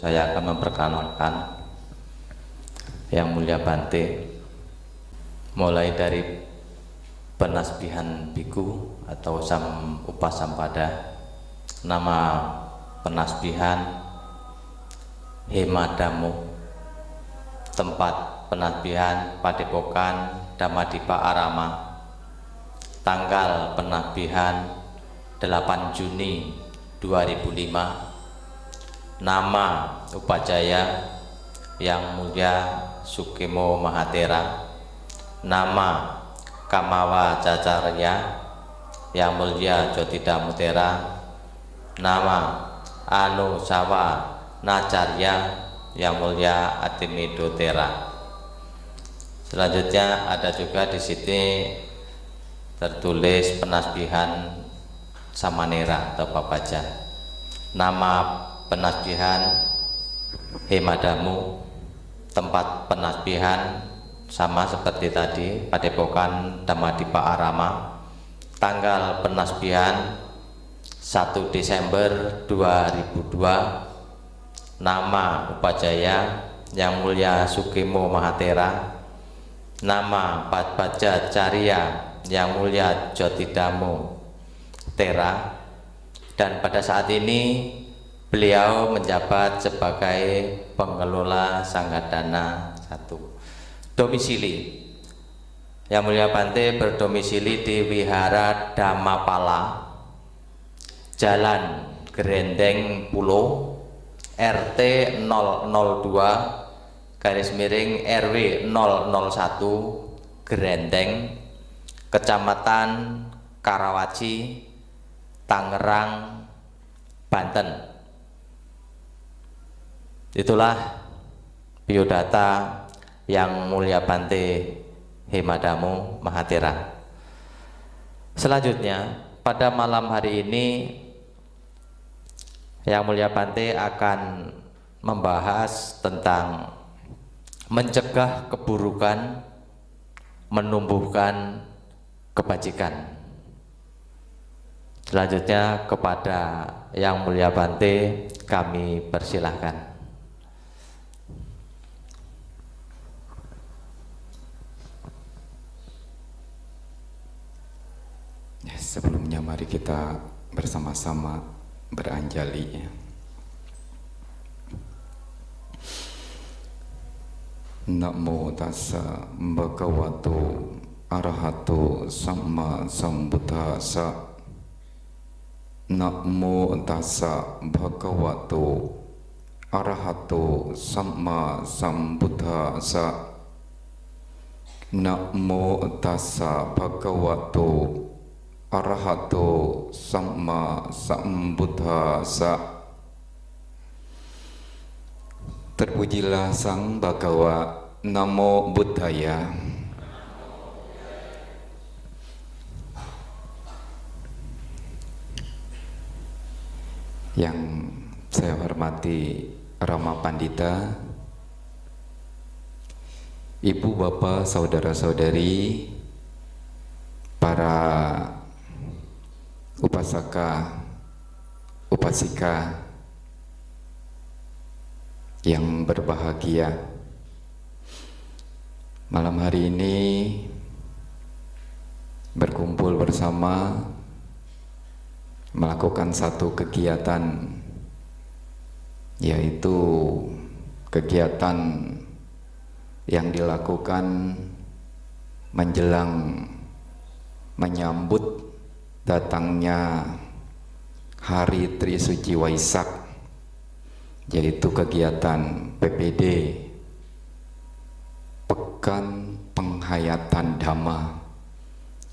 saya akan memperkenalkan Yang Mulia Bante, mulai dari penasbihan biku atau upasampada. Nama penasbihan Hemadamu, tempat penasbihan Padepokan Dhammadipa Arama, tanggal penasbihan 8 Juni 2005. Nama Upajaya Yang Mulia Sukemo Mahatera. Nama Kamawa Cacarya Yang Mulia Jotida Mutera. Nama Anu Sawa Nacarya Yang Mulia Atimido Tera. Selanjutnya ada juga di sini tertulis penasbihan Samanera atau Papaja. Nama penasbihan Hemadamu, tempat penasbihan sama seperti tadi, Padepokan Dhammadipa Arama, tanggal penasbihan 1 Desember 2002. Nama Upajaya Yang Mulia Sukemo Mahatera. Nama Padbaja Carya Yang Mulia Jotidamo Tera. Dan pada saat ini beliau menjabat sebagai pengelola Sanggadana 1. Domisili Yang Mulia Bante berdomisili di Wihara Dhammapala, Jalan Grendeng Pulo, RT 002/RW 001 Grendeng, Kecamatan Karawaci, Tangerang, Banten. Itulah biodata Yang Mulia Bante Hemadamu Mahatera. Selanjutnya pada malam hari ini Yang Mulia Bante akan membahas tentang mencegah keburukan, menumbuhkan kebajikan. Selanjutnya kepada Yang Mulia Bante kami persilahkan. Sebelumnya mari kita bersama-sama beranjali. Namo tassa bhagavato arahato samma sambuddhassa. Namo tassa bhagavato arahato samma sambuddhassa. Namo tassa bhagavato arahato samma sambuddhassa. Terpujilah Sang Bhagawa. Namo Buddhaya. Yang saya hormati Rama Pandita, Ibu, Bapak, Saudara-saudari, para upasaka, upasika yang berbahagia. Malam hari ini berkumpul bersama melakukan satu kegiatan, yaitu kegiatan yang dilakukan menjelang menyambut datangnya Hari Trisuci Waisak, yaitu kegiatan PPD, Pekan Penghayatan Dhamma,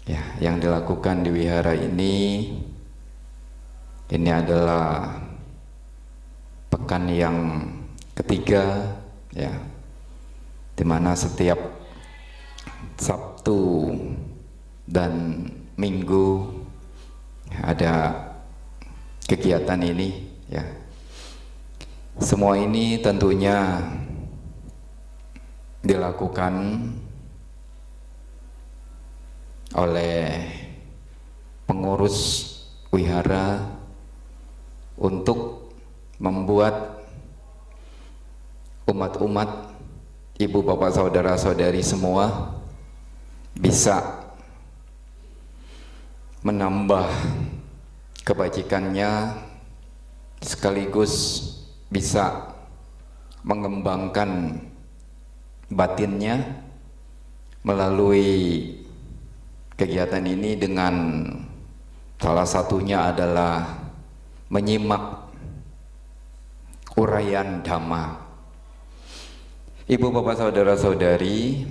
ya, yang dilakukan di wihara ini. Ini adalah pekan yang ketiga, ya, di mana setiap Sabtu dan Minggu ada kegiatan ini, ya. Semua ini tentunya dilakukan oleh pengurus wihara untuk membuat umat-umat, ibu bapak saudara-saudari semua bisa menambah kebajikannya, sekaligus bisa mengembangkan batinnya melalui kegiatan ini, dengan salah satunya adalah menyimak uraian Dhamma. Ibu bapak saudara-saudari,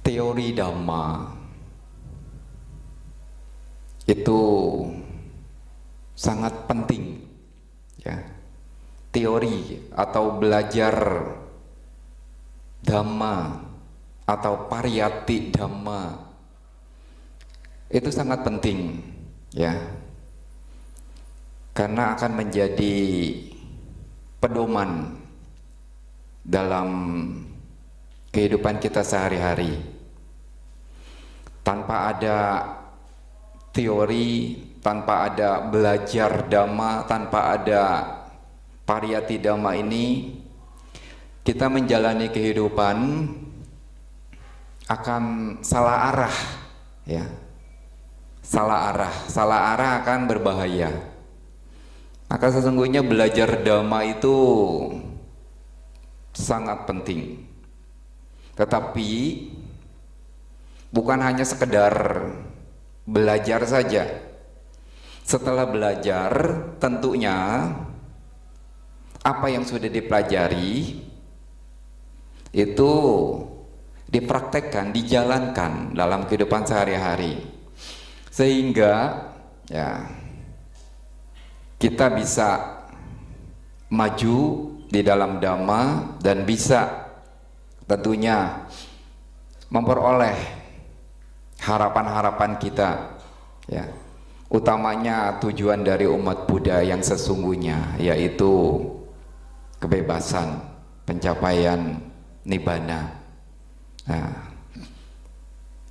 teori Dhamma itu sangat penting, ya. Teori atau belajar Dhamma atau pariyati Dhamma itu sangat penting, ya, karena akan menjadi pedoman dalam kehidupan kita sehari-hari. Tanpa ada teori, tanpa ada belajar Dhamma, tanpa ada pariyati Dhamma ini, kita menjalani kehidupan akan salah arah, ya. Salah arah akan berbahaya. Maka sesungguhnya belajar Dhamma itu sangat penting. Tetapi bukan hanya sekedar belajar saja. Setelah belajar, tentunya apa yang sudah dipelajari itu dipraktekkan, dijalankan dalam kehidupan sehari-hari, sehingga ya kita bisa maju di dalam Dhamma dan bisa tentunya memperoleh harapan-harapan kita, ya, utamanya tujuan dari umat Buddha yang sesungguhnya, yaitu kebebasan, pencapaian nibbana. Nah,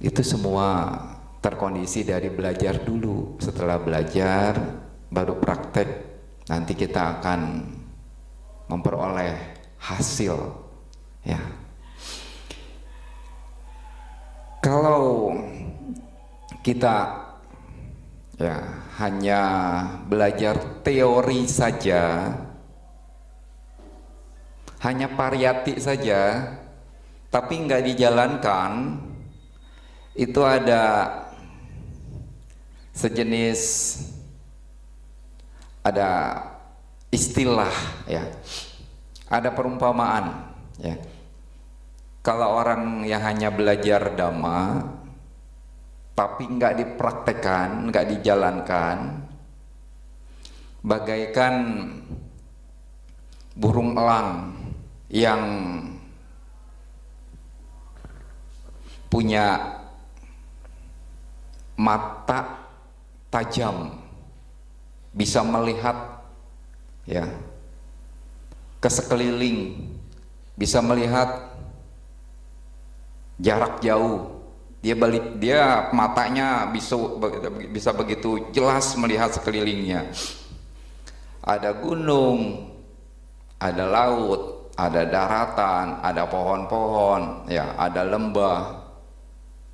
itu semua terkondisi dari belajar dulu. Setelah belajar baru praktek, nanti kita akan memperoleh hasil, ya. Kalau kita ya hanya belajar teori saja, hanya pariyati saja, tapi nggak dijalankan, itu ada sejenis, ada istilah, ya, ada perumpamaan, ya. Kalau orang yang hanya belajar Dhamma tapi nggak dipraktekkan, nggak dijalankan, bagaikan burung elang yang punya mata tajam, bisa melihat, ya, ke sekeliling, bisa melihat jarak jauh. Dia matanya bisa begitu jelas melihat sekelilingnya. Ada gunung, ada laut, ada daratan, ada pohon-pohon, ya, ada lembah.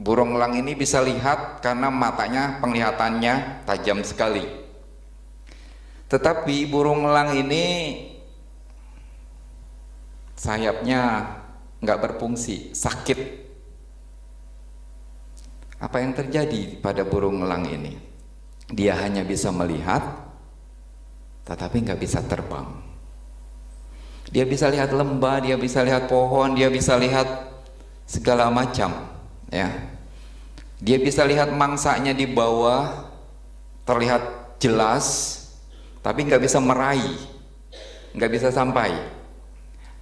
Burung elang ini bisa lihat karena matanya, penglihatannya tajam sekali. Tetapi burung elang ini sayapnya nggak berfungsi, sakit. Apa yang terjadi pada burung elang ini? Dia hanya bisa melihat, tetapi nggak bisa terbang. Dia bisa lihat lembah, dia bisa lihat pohon, dia bisa lihat segala macam, ya. Dia bisa lihat mangsanya di bawah, terlihat jelas, tapi nggak bisa meraih, nggak bisa sampai.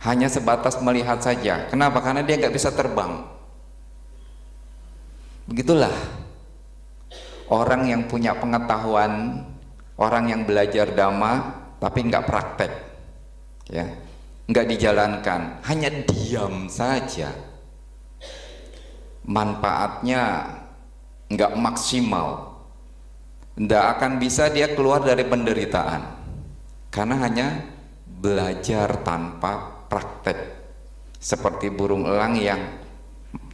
Hanya sebatas melihat saja. Kenapa? Karena dia nggak bisa terbang. Begitulah orang yang punya pengetahuan, orang yang belajar Dhamma tapi nggak praktek, ya, nggak dijalankan, hanya diam saja. Manfaatnya nggak maksimal, nggak akan bisa dia keluar dari penderitaan, karena hanya belajar tanpa praktek. Seperti burung elang yang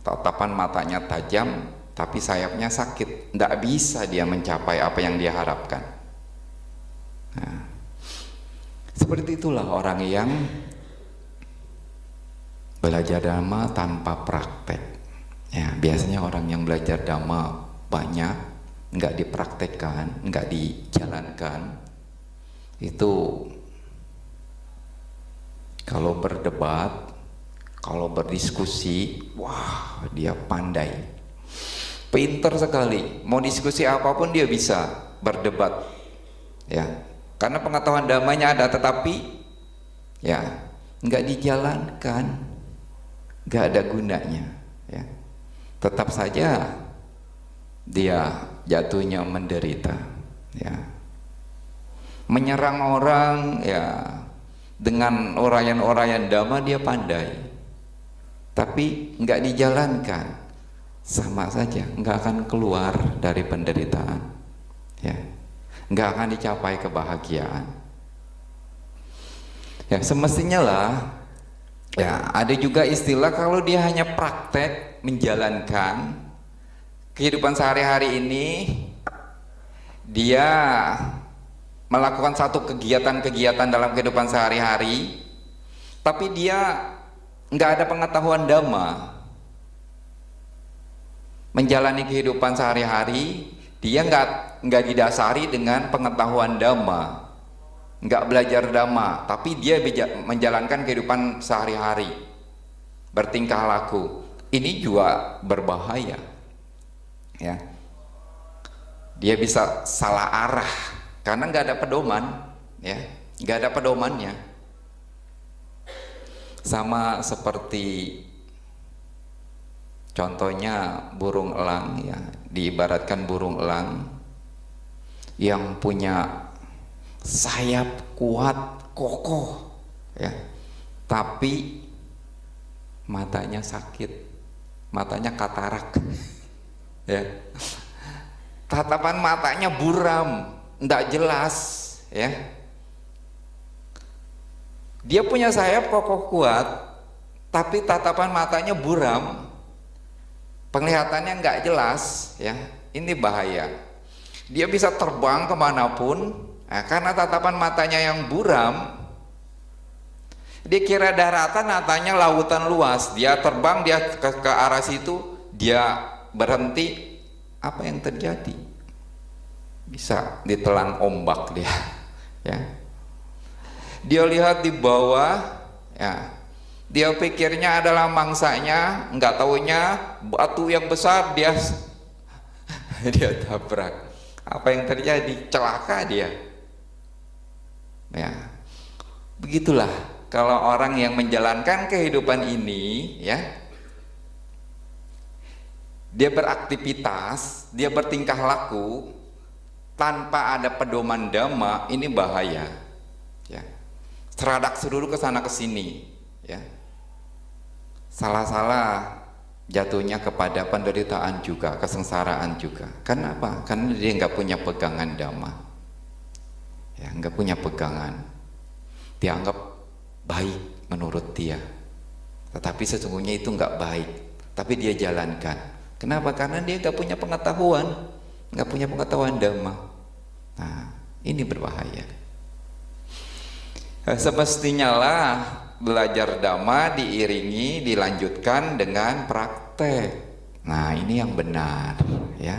tatapan matanya tajam tapi sayapnya sakit, tidak bisa dia mencapai apa yang dia harapkan. Nah, seperti itulah orang yang belajar dhamma tanpa praktek. Ya, biasanya orang yang belajar dhamma banyak, nggak dipraktekkan, nggak dijalankan, itu kalau berdebat, kalau berdiskusi, wah dia pandai, pinter sekali. Mau diskusi apapun dia bisa berdebat, ya, karena pengetahuan dhamanya ada, tetapi ya nggak dijalankan, nggak ada gunanya, ya. Tetap saja dia jatuhnya menderita, ya. Menyerang orang, ya, dengan orayan-orayan dhamma dia pandai, tapi nggak dijalankan, sama saja nggak akan keluar dari penderitaan, ya, nggak akan dicapai kebahagiaan. Ya, semestinya lah, ya, ada juga istilah kalau dia hanya praktek menjalankan kehidupan sehari-hari ini, dia melakukan satu kegiatan-kegiatan dalam kehidupan sehari-hari, tapi dia nggak ada pengetahuan dhamma. Menjalani kehidupan sehari-hari, dia nggak didasari dengan pengetahuan dhamma, nggak belajar dhamma, tapi dia menjalankan kehidupan sehari-hari, bertingkah laku. Ini juga berbahaya, ya. Dia bisa salah arah karena nggak ada pedoman, ya, nggak ada pedomannya. Sama seperti contohnya burung elang, ya, diibaratkan burung elang yang punya sayap kuat, kokoh, ya, tapi matanya sakit, matanya katarak, ya, tatapan matanya buram, tidak jelas, ya. Dia punya sayap kokoh kuat, tapi tatapan matanya buram, penglihatannya nggak jelas, ya. Ini bahaya. Dia bisa terbang kemanapun, nah, karena tatapan matanya yang buram. Dia kira daratan, nyatanya lautan luas. Dia terbang, dia ke arah situ, dia berhenti. Apa yang terjadi? Bisa ditelan ombak dia, ya. Dia lihat di bawah, ya, dia pikirnya adalah mangsanya, nggak taunya batu yang besar dia dia tabrak. Apa yang terjadi? Celaka dia, ya. Begitulah kalau orang yang menjalankan kehidupan ini, ya, dia beraktivitas, dia bertingkah laku tanpa ada pedoman dhamma, ini bahaya, ya. Seradak seluruh kesana kesini, ya. Salah-salah jatuhnya kepada penderitaan juga, kesengsaraan juga. Kenapa? Karena dia nggak punya pegangan dhamma, ya, nggak punya pegangan. Dianggap baik menurut dia, tetapi sesungguhnya itu nggak baik, tapi dia jalankan. Kenapa? Karena dia nggak punya pengetahuan, nggak punya pengetahuan dhamma. Nah, ini berbahaya. Semestinya lah belajar dhamma diiringi, dilanjutkan dengan praktek. Nah, ini yang benar, ya.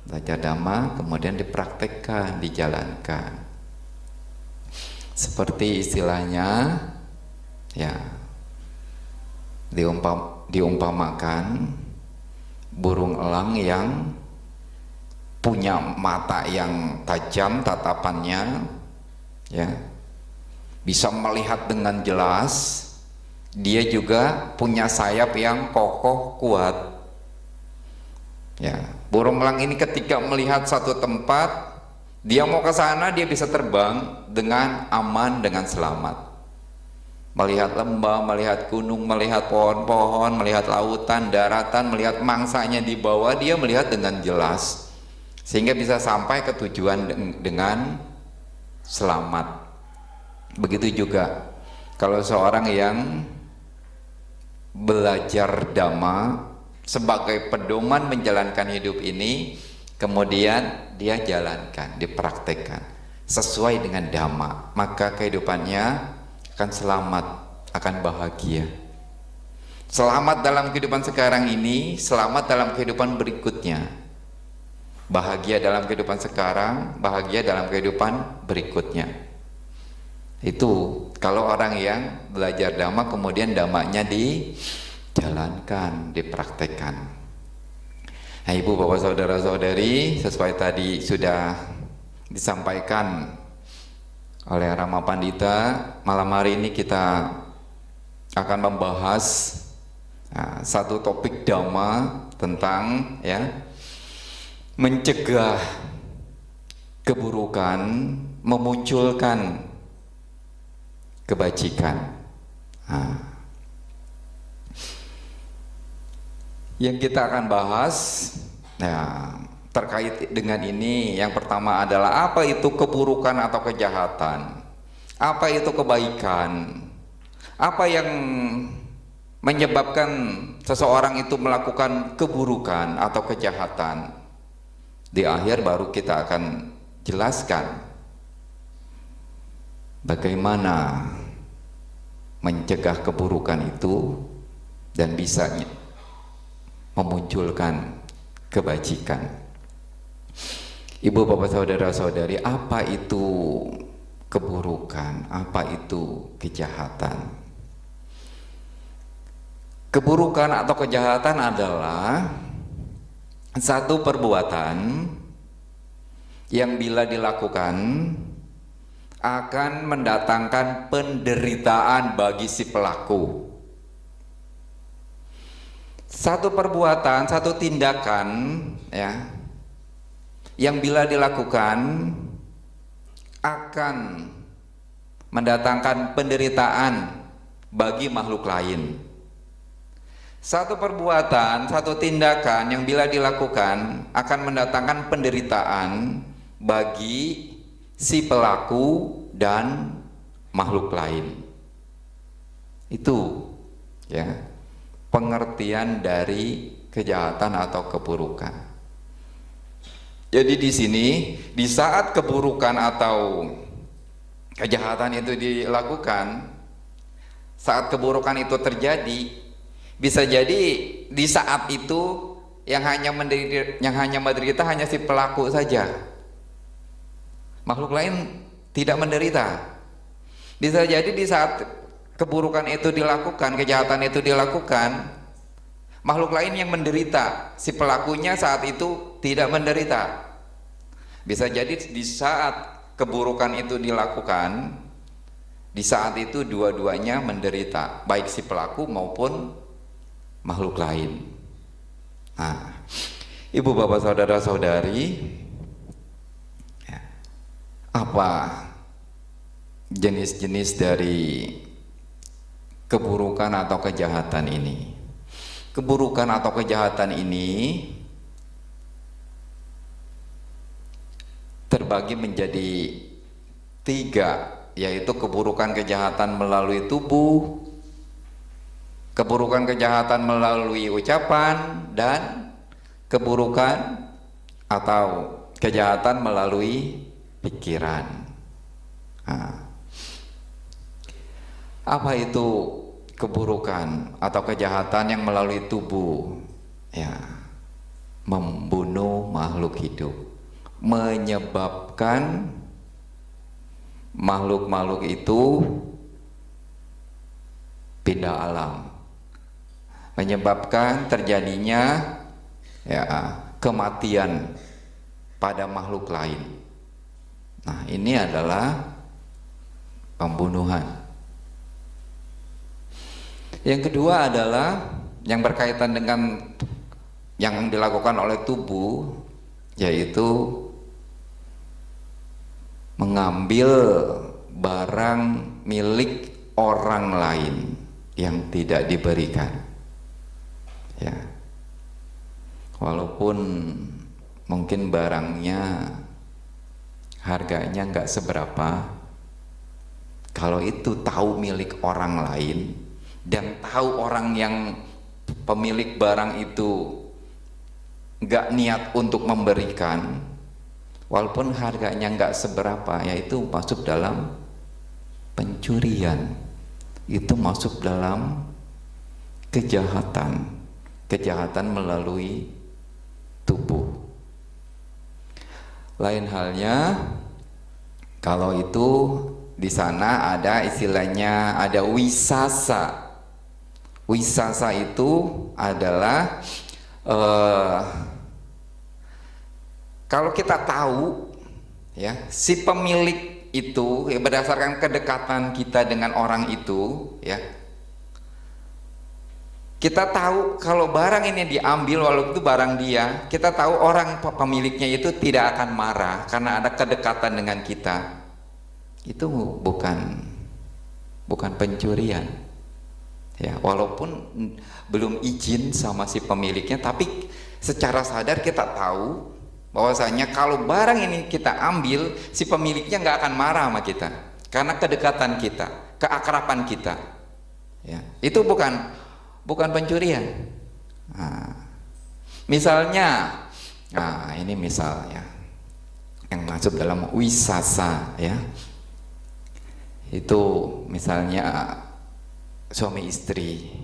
Belajar dhamma kemudian dipraktekkan, dijalankan. Seperti istilahnya, ya, diumpamakan burung elang yang punya mata yang tajam tatapannya, ya, bisa melihat dengan jelas. Dia juga punya sayap yang kokoh kuat, ya. Burung elang ini ketika melihat satu tempat, dia mau ke sana, dia bisa terbang dengan aman, dengan selamat. Melihat lembah, melihat gunung, melihat pohon-pohon, melihat lautan, daratan, melihat mangsanya di bawah, dia melihat dengan jelas, sehingga bisa sampai ke tujuan dengan selamat. Begitu juga kalau seorang yang belajar Dhamma sebagai pedoman menjalankan hidup ini, kemudian dia jalankan, dipraktekkan sesuai dengan Dhamma, maka kehidupannya akan selamat, akan bahagia. Selamat dalam kehidupan sekarang ini, selamat dalam kehidupan berikutnya. Bahagia dalam kehidupan sekarang, bahagia dalam kehidupan berikutnya. Itu kalau orang yang belajar Dhamma kemudian Dhammanya dijalankan, dipraktekkan. Nah, Ibu, Bapak, Saudara-saudari, sesuai tadi sudah disampaikan oleh Rama Pandita, malam hari ini kita akan membahas satu topik Dhamma tentang mencegah keburukan, memunculkan kebajikan. Yang kita akan bahas terkait dengan ini, yang pertama adalah apa itu keburukan atau kejahatan, apa itu kebaikan, apa yang menyebabkan seseorang itu melakukan keburukan atau kejahatan. Di akhir baru kita akan jelaskan bagaimana mencegah keburukan itu dan bisa memunculkan kebajikan. Ibu, Bapak, Saudara-saudari, apa itu keburukan? Apa itu kejahatan? Keburukan atau kejahatan adalah satu perbuatan yang bila dilakukan akan mendatangkan penderitaan bagi si pelaku. Satu perbuatan, satu tindakan yang bila dilakukan akan mendatangkan penderitaan bagi makhluk lain. Satu perbuatan, satu tindakan yang bila dilakukan akan mendatangkan penderitaan bagi si pelaku dan makhluk lain. Itu pengertian dari kejahatan atau keburukan. Jadi di sini, di saat keburukan atau kejahatan itu dilakukan, saat keburukan itu terjadi, bisa jadi di saat itu yang hanya menderita hanya si pelaku saja. Makhluk lain tidak menderita. Bisa jadi di saat keburukan itu dilakukan, kejahatan itu dilakukan, makhluk lain yang menderita, si pelakunya saat itu tidak menderita. Bisa jadi di saat keburukan itu dilakukan, di saat itu dua-duanya menderita, baik si pelaku maupun makhluk lain. Ibu, Bapak, Saudara-saudari, apa jenis-jenis dari keburukan atau kejahatan ini? Keburukan atau kejahatan ini terbagi menjadi 3, yaitu keburukan kejahatan melalui tubuh, keburukan kejahatan melalui ucapan, dan keburukan atau kejahatan melalui pikiran. Apa itu keburukan atau kejahatan yang melalui tubuh? Membunuh makhluk hidup, menyebabkan makhluk-makhluk itu pindah alam, menyebabkan terjadinya kematian pada makhluk lain. Nah, ini adalah pembunuhan. Yang kedua adalah yang berkaitan dengan yang dilakukan oleh tubuh, yaitu mengambil barang milik orang lain yang tidak diberikan. Walaupun mungkin barangnya harganya nggak seberapa, Kalau itu tahu milik orang lain dan tahu orang yang pemilik barang itu nggak niat untuk memberikan, walaupun harganya nggak seberapa, yaitu masuk dalam pencurian, itu masuk dalam kejahatan melalui tubuh. Lain halnya kalau itu di sana ada istilahnya ada wisasa. Wisasa itu adalah kalau kita tahu ya si pemilik itu ya, berdasarkan kedekatan kita dengan orang itu ya, kita tahu kalau barang ini diambil walaupun itu barang dia, kita tahu orang pemiliknya itu tidak akan marah karena ada kedekatan dengan kita. Itu bukan pencurian ya, walaupun belum izin sama si pemiliknya, tapi secara sadar kita tahu bahwasanya kalau barang ini kita ambil, si pemiliknya nggak akan marah sama kita karena kedekatan kita, keakraban kita ya. Itu bukan pencurian. Misalnya ini misalnya yang masuk dalam wisasa ya, itu misalnya suami istri,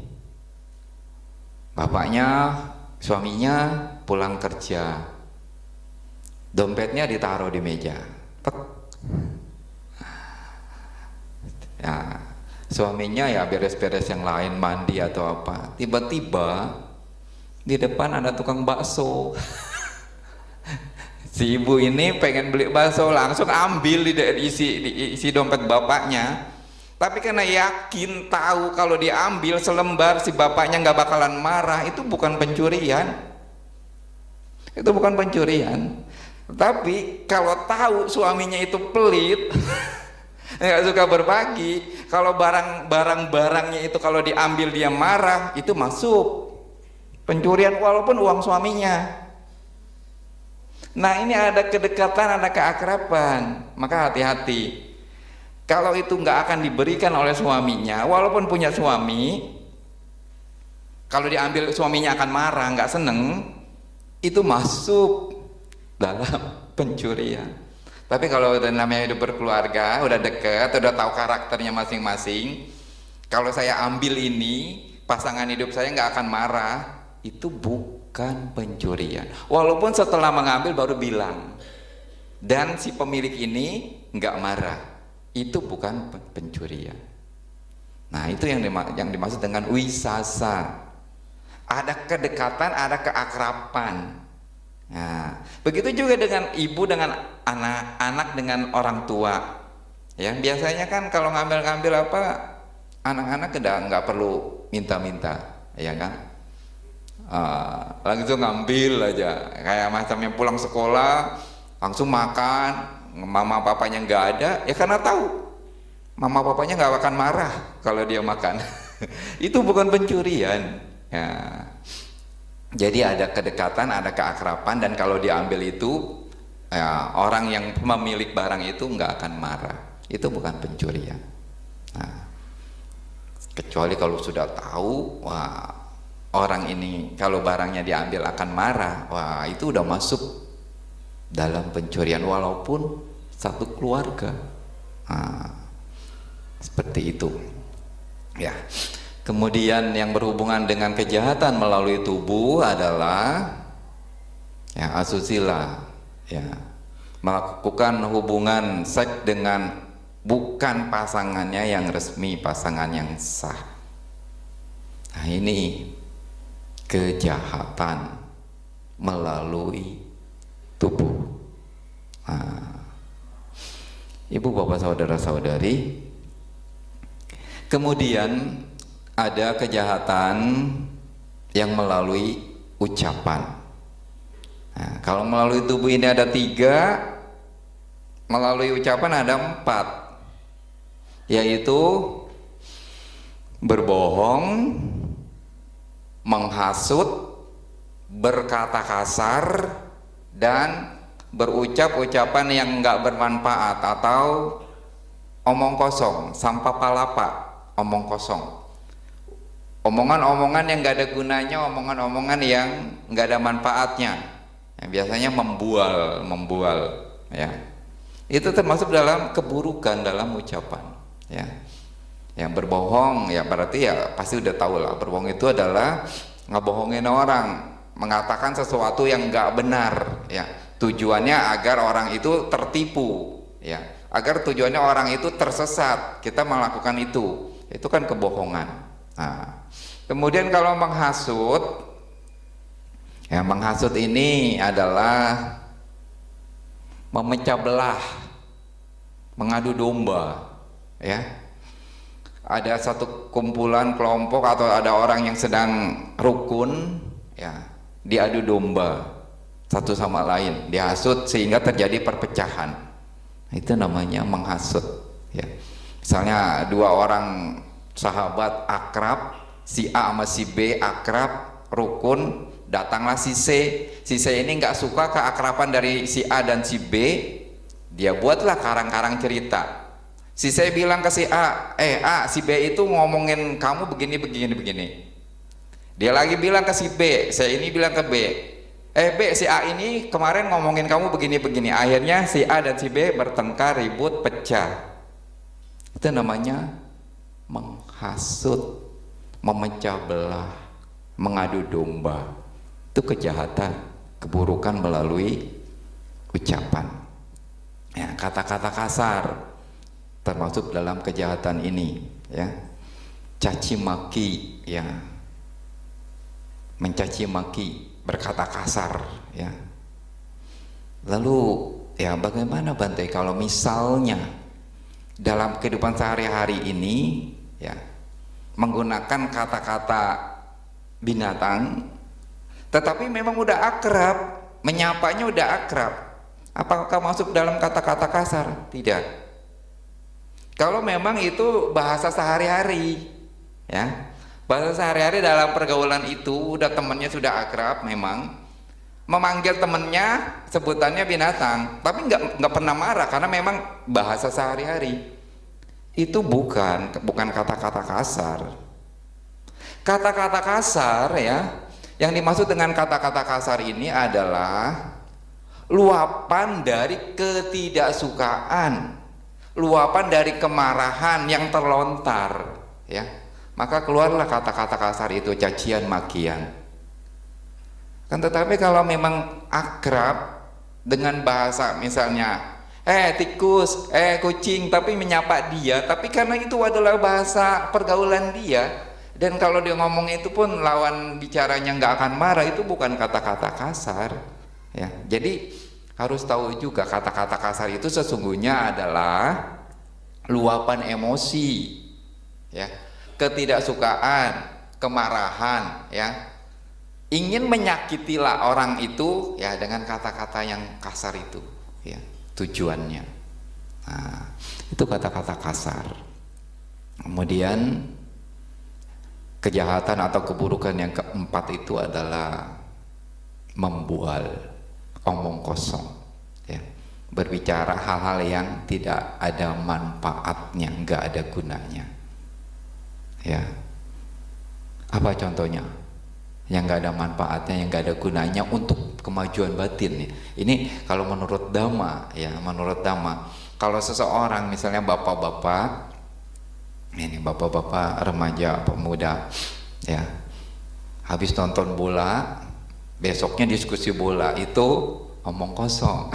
suaminya pulang kerja, dompetnya ditaruh di meja, ya, suaminya ya beres-beres yang lain, mandi atau apa, tiba-tiba di depan ada tukang bakso. Si ibu ini pengen beli bakso, langsung ambil isi dompet bapaknya. Tapi karena yakin tahu kalau diambil selembar si bapaknya nggak bakalan marah, itu bukan pencurian. Itu bukan pencurian. Tapi kalau tahu suaminya itu pelit, nggak suka berbagi, kalau barangnya itu kalau diambil dia marah, itu masuk pencurian walaupun uang suaminya. Nah, ini ada kedekatan, ada keakraban, maka hati-hati. Kalau itu nggak akan diberikan oleh suaminya, walaupun punya suami, kalau diambil suaminya akan marah, nggak seneng, itu masuk dalam pencurian. Tapi kalau udah namanya hidup berkeluarga, udah deket, udah tahu karakternya masing-masing, kalau saya ambil ini, pasangan hidup saya nggak akan marah, itu bukan pencurian. Walaupun setelah mengambil baru bilang, dan si pemilik ini nggak marah, itu bukan pencurian. Nah, itu yang dimaksud dengan wisasa. Ada kedekatan, ada keakraban. Nah, begitu juga dengan ibu dengan anak dengan orang tua. Ya, biasanya kan kalau ngambil apa, anak-anak nggak perlu minta-minta, ya kan? Langsung ngambil aja, kayak macamnya pulang sekolah langsung makan. Mama papanya nggak ada, ya karena tahu mama papanya nggak akan marah kalau dia makan. Itu bukan pencurian ya. Jadi ada kedekatan, ada keakraban, dan kalau diambil itu ya, orang yang pemilik barang itu nggak akan marah. Itu bukan pencurian. Nah, kecuali kalau sudah tahu, wah, orang ini kalau barangnya diambil akan marah, wah, itu udah masuk dalam pencurian walaupun satu keluarga. Seperti itu ya. Kemudian yang berhubungan dengan kejahatan melalui tubuh adalah ya asusila ya, melakukan hubungan seks dengan bukan pasangannya yang resmi, pasangan yang sah. Nah, ini kejahatan melalui tubuh. Ibu bapak saudara-saudari, kemudian ada kejahatan yang melalui ucapan. Nah, kalau melalui tubuh ini ada 3, melalui ucapan ada 4, yaitu berbohong, menghasut, berkata kasar, dan berucap ucapan yang enggak bermanfaat atau omong kosong, sampah palapa, omong kosong. Omongan-omongan yang nggak ada gunanya, omongan-omongan yang nggak ada manfaatnya, yang biasanya membual, ya. Itu termasuk dalam keburukan dalam ucapan, ya. Yang berbohong, ya berarti ya pasti udah tahu lah, berbohong itu adalah ngebohongin orang, mengatakan sesuatu yang nggak benar, ya. Tujuannya agar orang itu tertipu, ya. Agar tujuannya orang itu tersesat, kita melakukan itu kan kebohongan. Nah, kemudian kalau menghasut, ya menghasut ini adalah memecah belah, mengadu domba, ya. Ada satu kumpulan kelompok atau ada orang yang sedang rukun, ya, diadu domba satu sama lain, dihasut sehingga terjadi perpecahan. Itu namanya menghasut, ya. Misalnya dua orang sahabat akrab, si A sama si B akrab, rukun, datanglah si C. Si C ini nggak suka keakraban dari si A dan si B, dia buatlah karang-karang cerita. Si C bilang ke si A, A, si B itu ngomongin kamu begini. Dia lagi bilang ke si B, C ini bilang ke B, B, si A ini kemarin ngomongin kamu begini. Akhirnya si A dan si B bertengkar, ribut, pecah. Itu namanya menghasut, memecah belah, mengadu domba. Itu kejahatan, keburukan melalui ucapan, ya, kata-kata kasar termasuk dalam kejahatan ini, ya. Caci maki, ya, mencaci maki, berkata kasar, ya. Lalu ya bagaimana Bante kalau misalnya dalam kehidupan sehari-hari ini, ya, menggunakan kata-kata binatang, tetapi memang udah akrab, menyapanya udah akrab, apakah masuk dalam kata-kata kasar? Tidak. Kalau memang itu bahasa sehari-hari, ya, bahasa sehari-hari dalam pergaulan itu udah temannya sudah akrab, memang memanggil temannya sebutannya binatang, tapi nggak pernah marah karena memang bahasa sehari-hari. Itu bukan kata-kata kasar. Kata-kata kasar, ya, yang dimaksud dengan kata-kata kasar ini adalah luapan dari ketidaksukaan, luapan dari kemarahan yang terlontar, ya. Maka keluarlah kata-kata kasar itu, cacian makian. Kan tetapi kalau memang akrab dengan bahasa misalnya tikus, kucing, tapi menyapa dia, tapi karena itu adalah bahasa pergaulan dia, dan kalau dia ngomong itu pun lawan bicaranya nggak akan marah, itu bukan kata-kata kasar, ya. Jadi harus tahu juga kata-kata kasar itu sesungguhnya adalah luapan emosi, ya, ketidaksukaan, kemarahan, ya, ingin menyakitilah orang itu, ya, dengan kata-kata yang kasar itu, ya, tujuannya. Nah, itu kata-kata kasar. Kemudian kejahatan atau keburukan yang keempat itu adalah membual, omong kosong, ya, berbicara hal-hal yang tidak ada manfaatnya, nggak ada gunanya, ya. Apa contohnya yang nggak ada manfaatnya, yang nggak ada gunanya untuk kemajuan batin, ya? Ini kalau menurut Dhamma, ya, menurut Dhamma, kalau seseorang misalnya bapak-bapak, ini bapak-bapak, remaja, pemuda, ya, habis nonton bola, besoknya diskusi bola, itu omong kosong.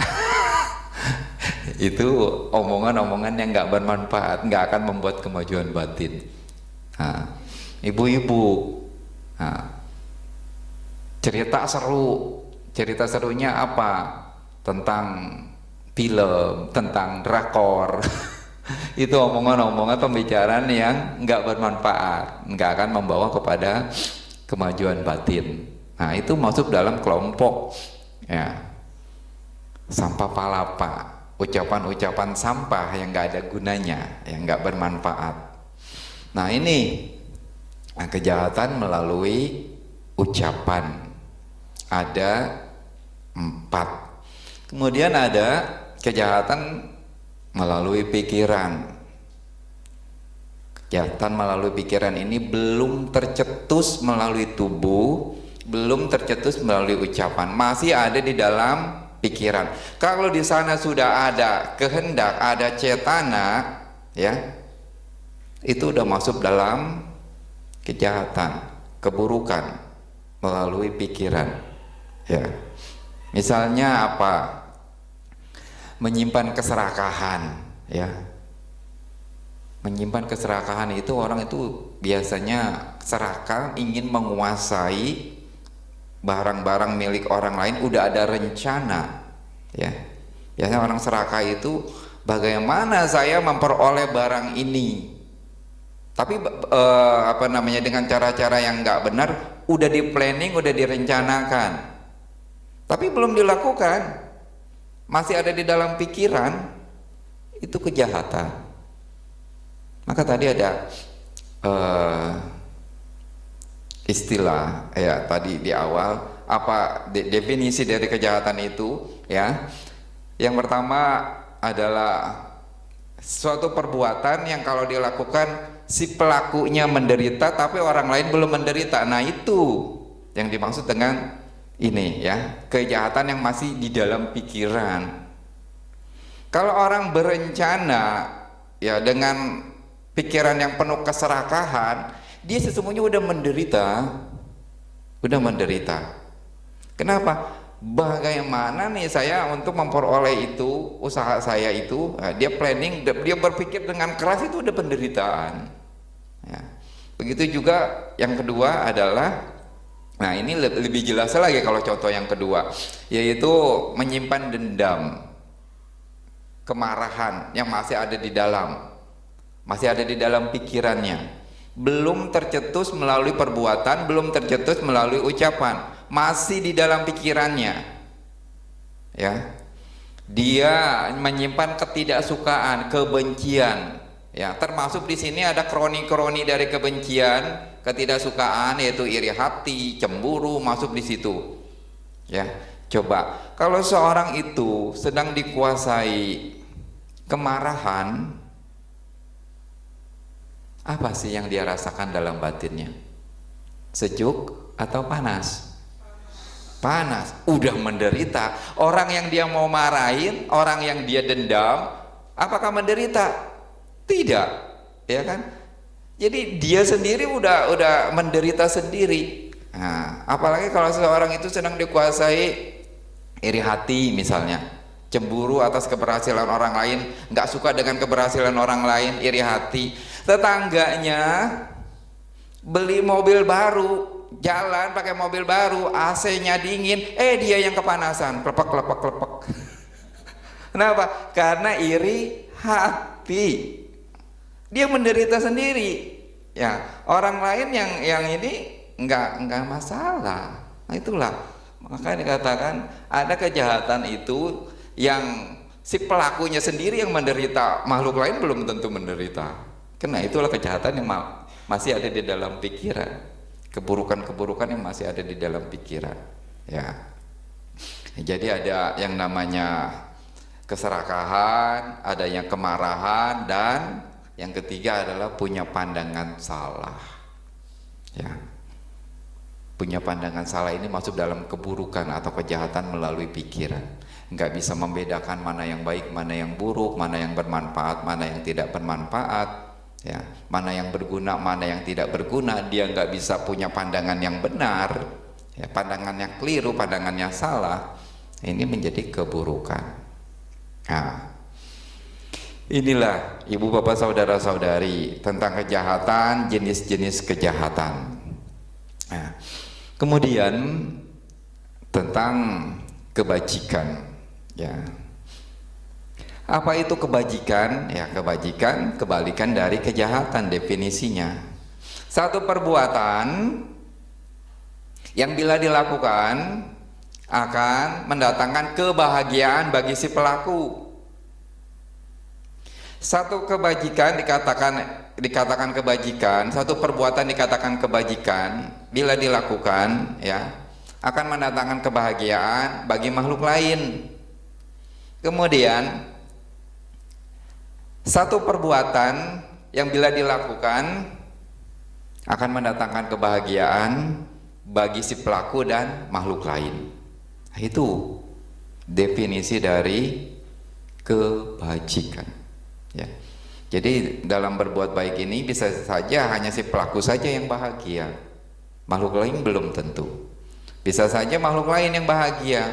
Itu omongan-omongan yang nggak bermanfaat, nggak akan membuat kemajuan batin. Nah, ibu-ibu, nah, cerita serunya apa? Tentang film, tentang drakor. Itu omongan-omongan pembicaraan yang nggak bermanfaat, nggak akan membawa kepada kemajuan batin. Nah, itu masuk dalam kelompok, ya, sampah palapa, ucapan-ucapan sampah yang nggak ada gunanya, yang nggak bermanfaat. Nah, ini kejahatan melalui ucapan ada 4. Kemudian ada kejahatan melalui pikiran Kejahatan melalui pikiran ini belum tercetus melalui tubuh, belum tercetus melalui ucapan, masih ada di dalam pikiran. Kalau di sana sudah ada kehendak, ada cetana, ya, itu udah masuk dalam kejahatan, keburukan melalui pikiran. Ya, misalnya apa? Menyimpan keserakahan, ya. Menyimpan keserakahan itu, orang itu biasanya serakah, ingin menguasai barang-barang milik orang lain, udah ada rencana, ya. Biasanya orang serakah itu, bagaimana saya memperoleh barang ini, tapi dengan cara-cara yang nggak benar, udah di planning, udah direncanakan, tapi belum dilakukan, masih ada di dalam pikiran, itu kejahatan. Maka tadi ada istilah, ya, tadi di awal, apa definisi dari kejahatan itu, ya. Yang pertama adalah suatu perbuatan yang kalau dilakukan si pelakunya menderita tapi orang lain belum menderita. Nah, itu yang dimaksud dengan ini, ya, kejahatan yang masih di dalam pikiran. Kalau orang berencana, ya, dengan pikiran yang penuh keserakahan, dia sesungguhnya udah menderita. Kenapa? Bagaimana nih saya untuk memperoleh itu, usaha saya itu, dia planning, dia berpikir dengan keras, itu udah penderitaan, ya. Begitu juga yang kedua adalah, nah ini lebih jelas lagi kalau contoh yang kedua, yaitu menyimpan dendam, kemarahan yang masih ada di dalam pikirannya, belum tercetus melalui perbuatan, belum tercetus melalui ucapan, masih di dalam pikirannya, ya. Dia menyimpan ketidaksukaan, kebencian, ya, termasuk di sini ada kroni-kroni dari kebencian, ketidaksukaan, yaitu iri hati, cemburu, masuk di situ, ya. Coba kalau seorang itu sedang dikuasai kemarahan, apa sih yang dia rasakan dalam batinnya? Sejuk atau panas? Panas, udah menderita. Orang yang dia mau marahin, orang yang dia dendam, apakah menderita? Tidak, ya kan? Jadi dia sendiri udah menderita sendiri. Nah, apalagi kalau seseorang itu sedang dikuasai iri hati misalnya, cemburu atas keberhasilan orang lain, nggak suka dengan keberhasilan orang lain, iri hati. Tetangganya beli mobil baru, jalan pakai mobil baru, AC-nya dingin, dia yang kepanasan, klepek. Kenapa? Karena iri hati. Dia menderita sendiri. Ya, orang lain yang ini enggak masalah. Nah, itulah. Maka dikatakan ada kejahatan itu yang si pelakunya sendiri yang menderita, makhluk lain belum tentu menderita. Karena itulah kejahatan yang masih ada di dalam pikiran, keburukan-keburukan yang masih ada di dalam pikiran, ya. Jadi ada yang namanya keserakahan, ada yang kemarahan, dan yang ketiga adalah punya pandangan salah, ya. Punya pandangan salah ini masuk dalam keburukan atau kejahatan melalui pikiran. Nggak bisa membedakan mana yang baik, mana yang buruk, mana yang bermanfaat, mana yang tidak bermanfaat, ya, mana yang berguna, mana yang tidak berguna. Dia nggak bisa punya pandangan yang benar, ya, pandangan yang keliru, pandangan yang salah. Ini menjadi keburukan. Nah, inilah ibu bapak saudara-saudari tentang kejahatan, jenis-jenis kejahatan. Nah, kemudian tentang kebajikan, ya. Apa itu kebajikan? Ya, kebajikan kebalikan dari kejahatan definisinya. Satu perbuatan yang bila dilakukan akan mendatangkan kebahagiaan bagi si pelaku. Satu kebajikan dikatakan kebajikan, satu perbuatan dikatakan kebajikan bila dilakukan, ya, akan mendatangkan kebahagiaan bagi makhluk lain. Kemudian satu perbuatan yang bila dilakukan akan mendatangkan kebahagiaan bagi si pelaku dan makhluk lain. Nah, itu definisi dari kebajikan, ya. Jadi dalam berbuat baik ini bisa saja hanya si pelaku saja yang bahagia, makhluk lain belum tentu. Bisa saja makhluk lain yang bahagia,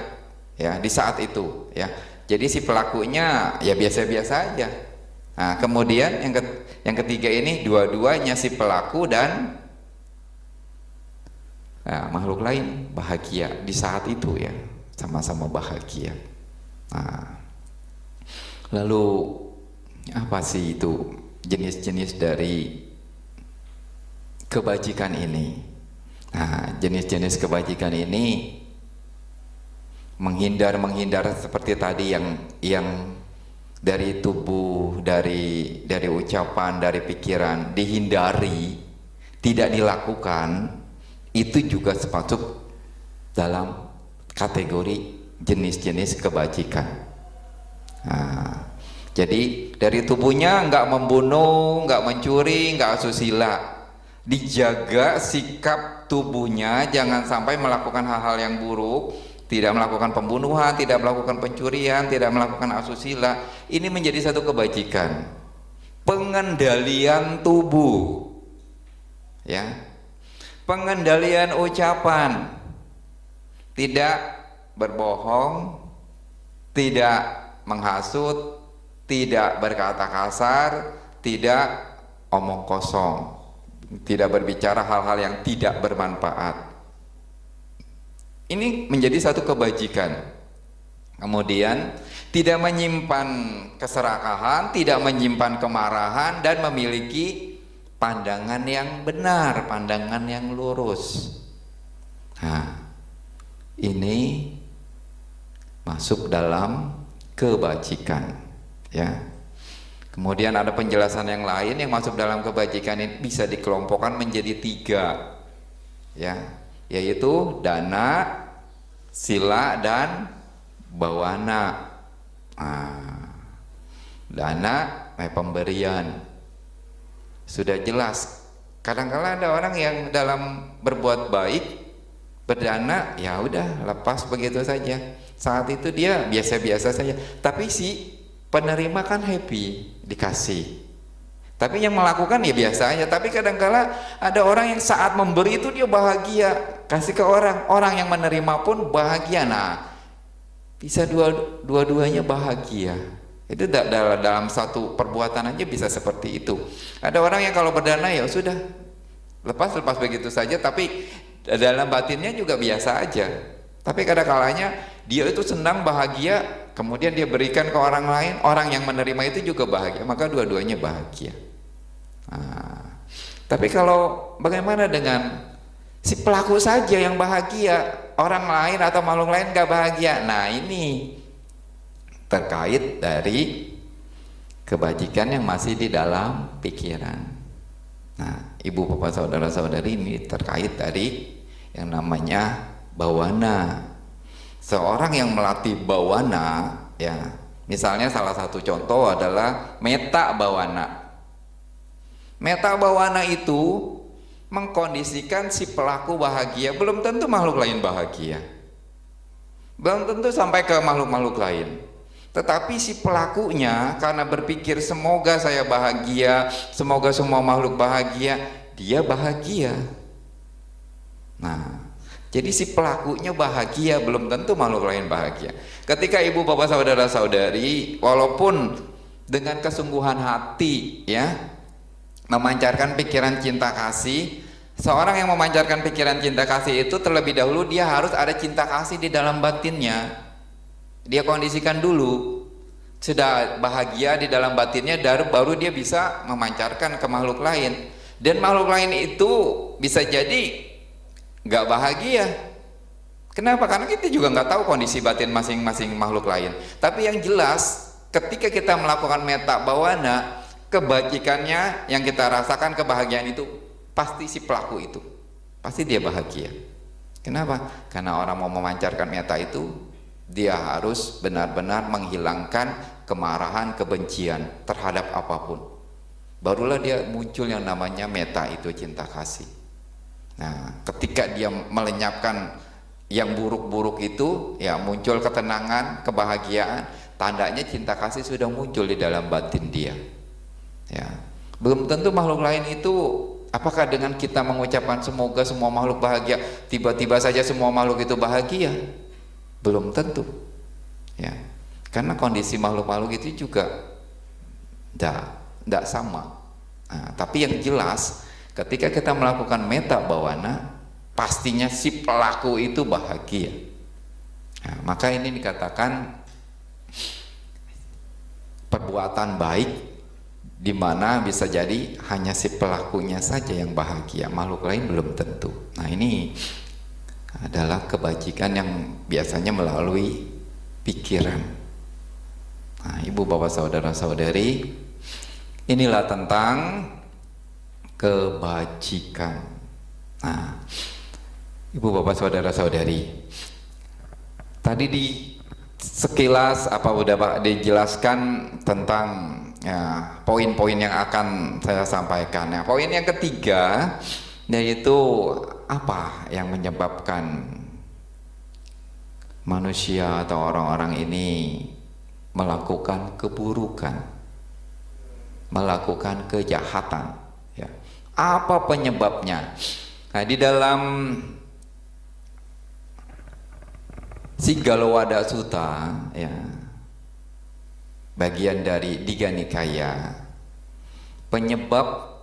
ya, di saat itu, ya. Jadi si pelakunya ya biasa-biasa aja. Nah, kemudian yang ketiga ini dua-duanya si pelaku dan makhluk lain bahagia di saat itu, ya, sama-sama bahagia. Nah, lalu apa sih itu jenis-jenis dari kebajikan ini? Nah, jenis-jenis kebajikan ini menghindar seperti tadi yang dari tubuh, dari ucapan, dari pikiran dihindari, tidak dilakukan, itu juga termasuk dalam kategori jenis-jenis kebajikan. Nah, jadi dari tubuhnya nggak membunuh, nggak mencuri, nggak asusila, dijaga sikap tubuhnya jangan sampai melakukan hal-hal yang buruk, tidak melakukan pembunuhan, tidak melakukan pencurian, tidak melakukan asusila. Ini menjadi satu kebajikan. Pengendalian tubuh, ya, pengendalian ucapan, tidak berbohong, tidak menghasut, tidak berkata kasar, tidak omong kosong, tidak berbicara hal-hal yang tidak bermanfaat. Ini menjadi satu kebajikan. Kemudian tidak menyimpan keserakahan, tidak menyimpan kemarahan, dan memiliki pandangan yang benar, pandangan yang lurus. Nah, ini masuk dalam kebajikan, ya. Kemudian ada penjelasan yang lain yang masuk dalam kebajikan ini bisa dikelompokkan menjadi 3, ya, yaitu dana, sila, dan bawana. Nah, dana pemberian sudah jelas. Kadang-kadang ada orang yang dalam berbuat baik berdana, ya udah lepas begitu saja. Saat itu dia biasa-biasa saja, tapi si penerima kan happy dikasih, tapi yang melakukan ya biasa aja. Tapi kadang-kala ada orang yang saat memberi itu dia bahagia, kasih ke orang yang menerima pun bahagia. Nah, bisa dua-duanya bahagia. Itu dalam satu perbuatan aja bisa seperti itu. Ada orang yang kalau berdana ya sudah lepas begitu saja, tapi dalam batinnya juga biasa aja. Tapi kadang-kalanya dia itu senang, bahagia, kemudian dia berikan ke orang lain, orang yang menerima itu juga bahagia, maka dua-duanya bahagia. Nah, tapi kalau bagaimana dengan si pelaku saja yang bahagia, orang lain atau makhluk lain gak bahagia? Nah, ini terkait dari kebajikan yang masih di dalam pikiran. Nah, ibu bapak saudara-saudari, ini terkait dari yang namanya bawana. Seorang yang melatih bawana, ya, misalnya salah satu contoh adalah meta bawana. Meta bawana itu mengkondisikan si pelaku bahagia. Belum tentu makhluk lain bahagia, belum tentu sampai ke makhluk-makhluk lain, tetapi si pelakunya karena berpikir semoga saya bahagia, semoga semua makhluk bahagia, dia bahagia. Nah, jadi si pelakunya bahagia, belum tentu makhluk lain bahagia. Ketika ibu bapak saudara-saudari walaupun dengan kesungguhan hati, ya, memancarkan pikiran cinta kasih, seorang yang memancarkan pikiran cinta kasih itu terlebih dahulu dia harus ada cinta kasih di dalam batinnya. Dia kondisikan dulu, sudah bahagia di dalam batinnya, baru dia bisa memancarkan ke makhluk lain. Dan makhluk lain itu bisa jadi nggak bahagia. Kenapa? Karena kita juga nggak tahu kondisi batin masing-masing makhluk lain. Tapi yang jelas ketika kita melakukan meta bawana, kebajikannya yang kita rasakan, kebahagiaan itu pasti si pelaku itu pasti dia bahagia. Kenapa? Karena orang mau memancarkan meta itu dia harus benar-benar menghilangkan kemarahan, kebencian terhadap apapun. barulah dia muncul yang namanya meta, itu cinta kasih. Nah, ketika dia melenyapkan yang buruk-buruk itu, ya muncul ketenangan, kebahagiaan, tandanya cinta kasih sudah muncul di dalam batin dia. Ya, belum tentu makhluk lain itu, apakah dengan kita mengucapkan semoga semua makhluk bahagia, tiba-tiba saja semua makhluk itu bahagia? Belum tentu. Ya, karena kondisi makhluk-makhluk itu juga tidak sama. Nah, tapi yang jelas, ketika kita melakukan meta bawana, pastinya si pelaku itu bahagia. Nah, maka ini dikatakan perbuatan baik, di mana bisa jadi hanya si pelakunya saja yang bahagia, makhluk lain belum tentu. Nah, ini adalah kebajikan yang biasanya melalui pikiran. Nah, ibu bapak saudara-saudari, inilah tentang kebajikan. Nah, ibu bapak saudara-saudari, tadi di sekilas udah dijelaskan tentang ya, poin-poin yang akan saya sampaikan. Nah, poin yang ketiga yaitu apa yang menyebabkan manusia atau orang-orang ini melakukan keburukan, melakukan kejahatan, ya. Apa penyebabnya? Nah, di dalam Siggalowada Sutta, ya, bagian dari Digha Nikaya, penyebab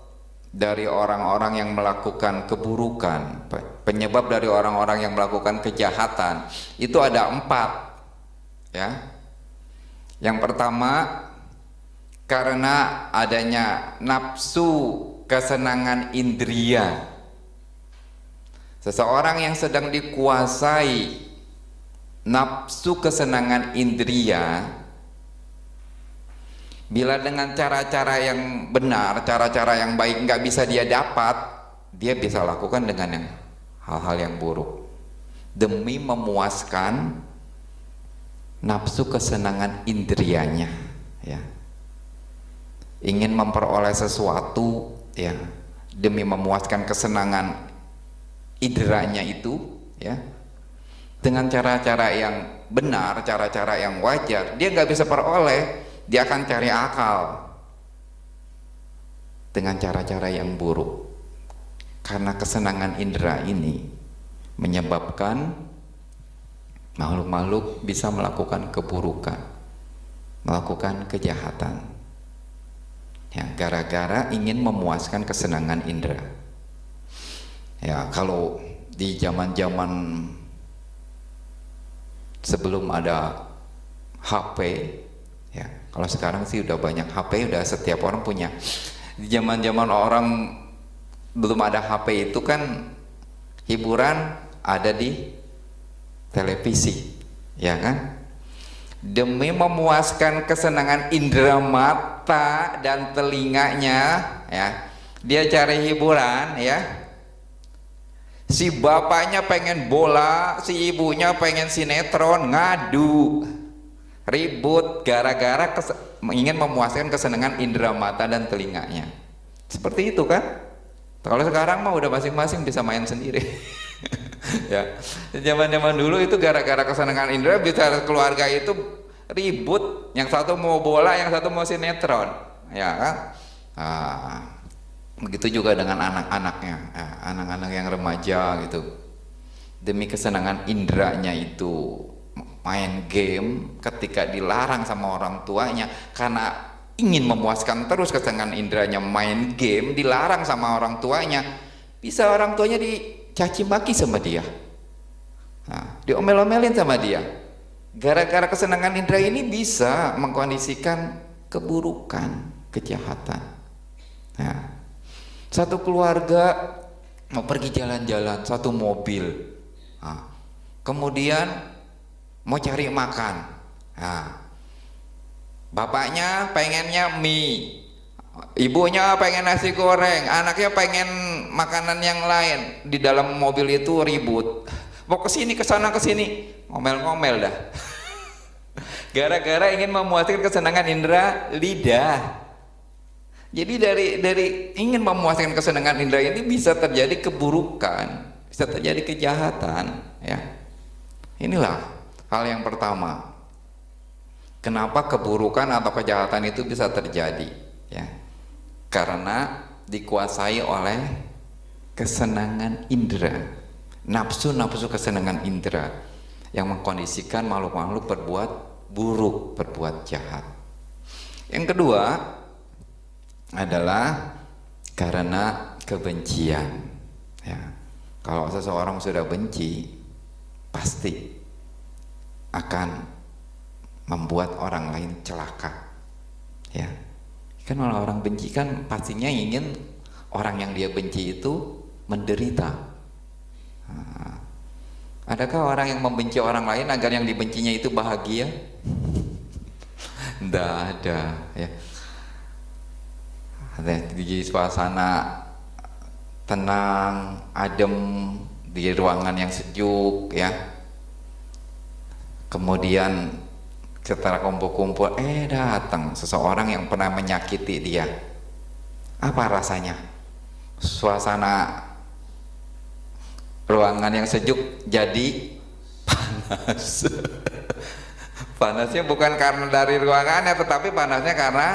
dari orang-orang yang melakukan keburukan, penyebab dari orang-orang yang melakukan kejahatan itu ada 4, ya. Yang pertama, karena adanya nafsu kesenangan indria. Seseorang yang sedang dikuasai nafsu kesenangan indria, bila dengan cara-cara yang benar, cara-cara yang baik nggak bisa dia dapat, dia bisa lakukan dengan yang hal-hal yang buruk demi memuaskan nafsu kesenangan indrianya, ya. Ingin memperoleh sesuatu, ya, demi memuaskan kesenangan inderanya itu, ya, dengan cara-cara yang benar, cara-cara yang wajar, dia nggak bisa peroleh, dia akan cari akal dengan cara-cara yang buruk. Karena kesenangan indera ini menyebabkan makhluk-makhluk bisa melakukan keburukan, melakukan kejahatan, ya, gara-gara ingin memuaskan kesenangan indera. Ya, kalau di zaman-zaman sebelum ada HP, ya, kalau sekarang sih udah banyak HP, udah setiap orang punya. Di zaman-zaman orang belum ada HP itu kan hiburan ada di televisi, ya kan? Demi memuaskan kesenangan indera mata dan telinganya, ya, dia cari hiburan, ya. Si bapaknya pengen bola, si ibunya pengen sinetron, ngadu, ribut gara-gara ingin memuaskan kesenangan indera mata dan telinganya. Seperti itu kan? Kalau sekarang mah udah masing-masing bisa main sendiri. Ya, zaman-zaman dulu itu gara-gara kesenangan indera, bisa keluarga itu ribut, yang satu mau bola, yang satu mau sinetron, ya kan? Begitu juga dengan anak-anaknya, anak-anak yang remaja gitu, demi kesenangan inderanya itu main game, ketika dilarang sama orang tuanya karena ingin memuaskan terus kesenangan inderanya main game, dilarang sama orang tuanya, bisa orang tuanya dicaci maki sama dia, diomel-omelin sama dia. Gara-gara kesenangan indera ini bisa mengkondisikan keburukan, kejahatan. Nah, satu keluarga mau pergi jalan-jalan, satu mobil, kemudian mau cari makan, bapaknya pengennya mie, ibunya pengen nasi goreng, anaknya pengen makanan yang lain. Di dalam mobil itu ribut, mau kesini kesana kesini, ngomel-ngomel dah. Gara-gara ingin memuaskan kesenangan indera lidah. Jadi dari ingin memuaskan kesenangan indera ini bisa terjadi keburukan, bisa terjadi kejahatan, ya. Inilah hal yang pertama. Kenapa keburukan atau kejahatan itu bisa terjadi, ya? Karena dikuasai oleh kesenangan indera, nafsu kesenangan indera yang mengkondisikan makhluk-makhluk berbuat buruk, berbuat jahat. Yang kedua adalah karena kebencian, ya. Kalau seseorang sudah benci, pasti akan membuat orang lain celaka, ya. Kan orang benci kan pastinya ingin orang yang dia benci itu menderita. Nah, adakah orang yang membenci orang lain agar yang dibencinya itu bahagia? Tidak ada, ya. Ada di suasana tenang, adem, di ruangan yang sejuk, ya. Kemudian setelah kumpul-kumpul, datang seseorang yang pernah menyakiti dia. Apa rasanya? Suasana ruangan yang sejuk jadi panas. Panasnya bukan karena dari ruangannya, tetapi panasnya karena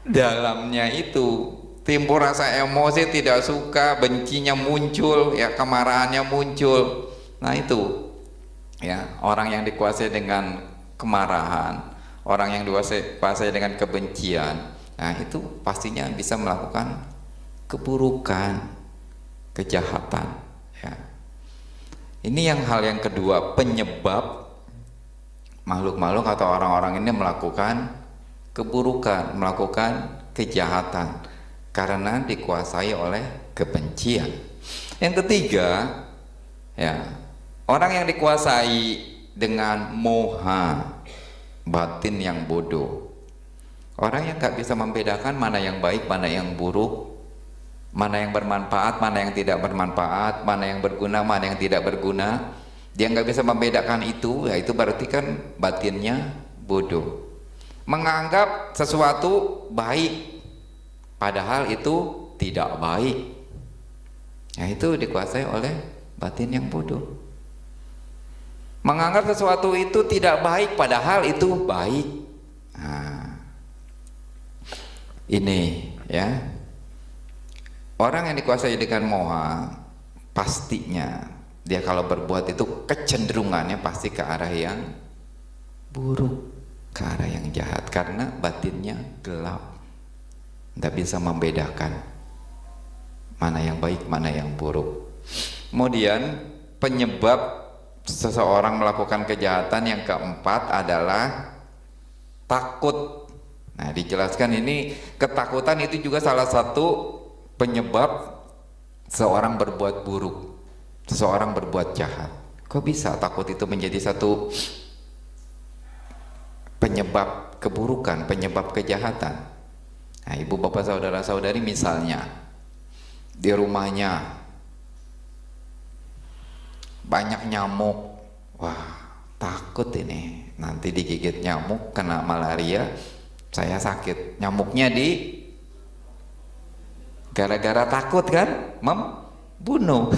dalamnya itu timbul rasa emosi, tidak suka, bencinya muncul, ya, kemarahannya muncul. Nah itu, ya, orang yang dikuasai dengan kemarahan, orang yang dikuasai dengan kebencian, nah itu pastinya bisa melakukan keburukan, kejahatan, ya. Ini hal yang kedua, penyebab makhluk-makhluk atau orang-orang ini melakukan keburukan, melakukan kejahatan karena dikuasai oleh kebencian. Yang ketiga, ya, orang yang dikuasai dengan moha, batin yang bodoh. Orang yang gak bisa membedakan mana yang baik, mana yang buruk, mana yang bermanfaat, mana yang tidak bermanfaat, mana yang berguna, mana yang tidak berguna. Dia gak bisa membedakan itu, ya itu berarti kan batinnya bodoh. Menganggap sesuatu baik, padahal itu tidak baik. Ya itu dikuasai oleh batin yang bodoh. Menganggap sesuatu itu tidak baik padahal itu baik. Nah, ini, ya, orang yang dikuasai dengan moha, pastinya dia kalau berbuat itu kecenderungannya pasti ke arah yang buruk, ke arah yang jahat, karena batinnya gelap, tidak bisa membedakan mana yang baik, mana yang buruk. Kemudian penyebab seseorang melakukan kejahatan yang keempat adalah takut. Nah, dijelaskan ini ketakutan itu juga salah satu penyebab seorang berbuat buruk, seseorang berbuat jahat. Kok bisa takut itu menjadi satu penyebab keburukan, penyebab kejahatan? Nah, ibu bapak saudara-saudari misalnya di rumahnya banyak nyamuk, wah takut ini nanti digigit nyamuk, kena malaria, saya sakit. Nyamuknya gara-gara takut kan membunuh.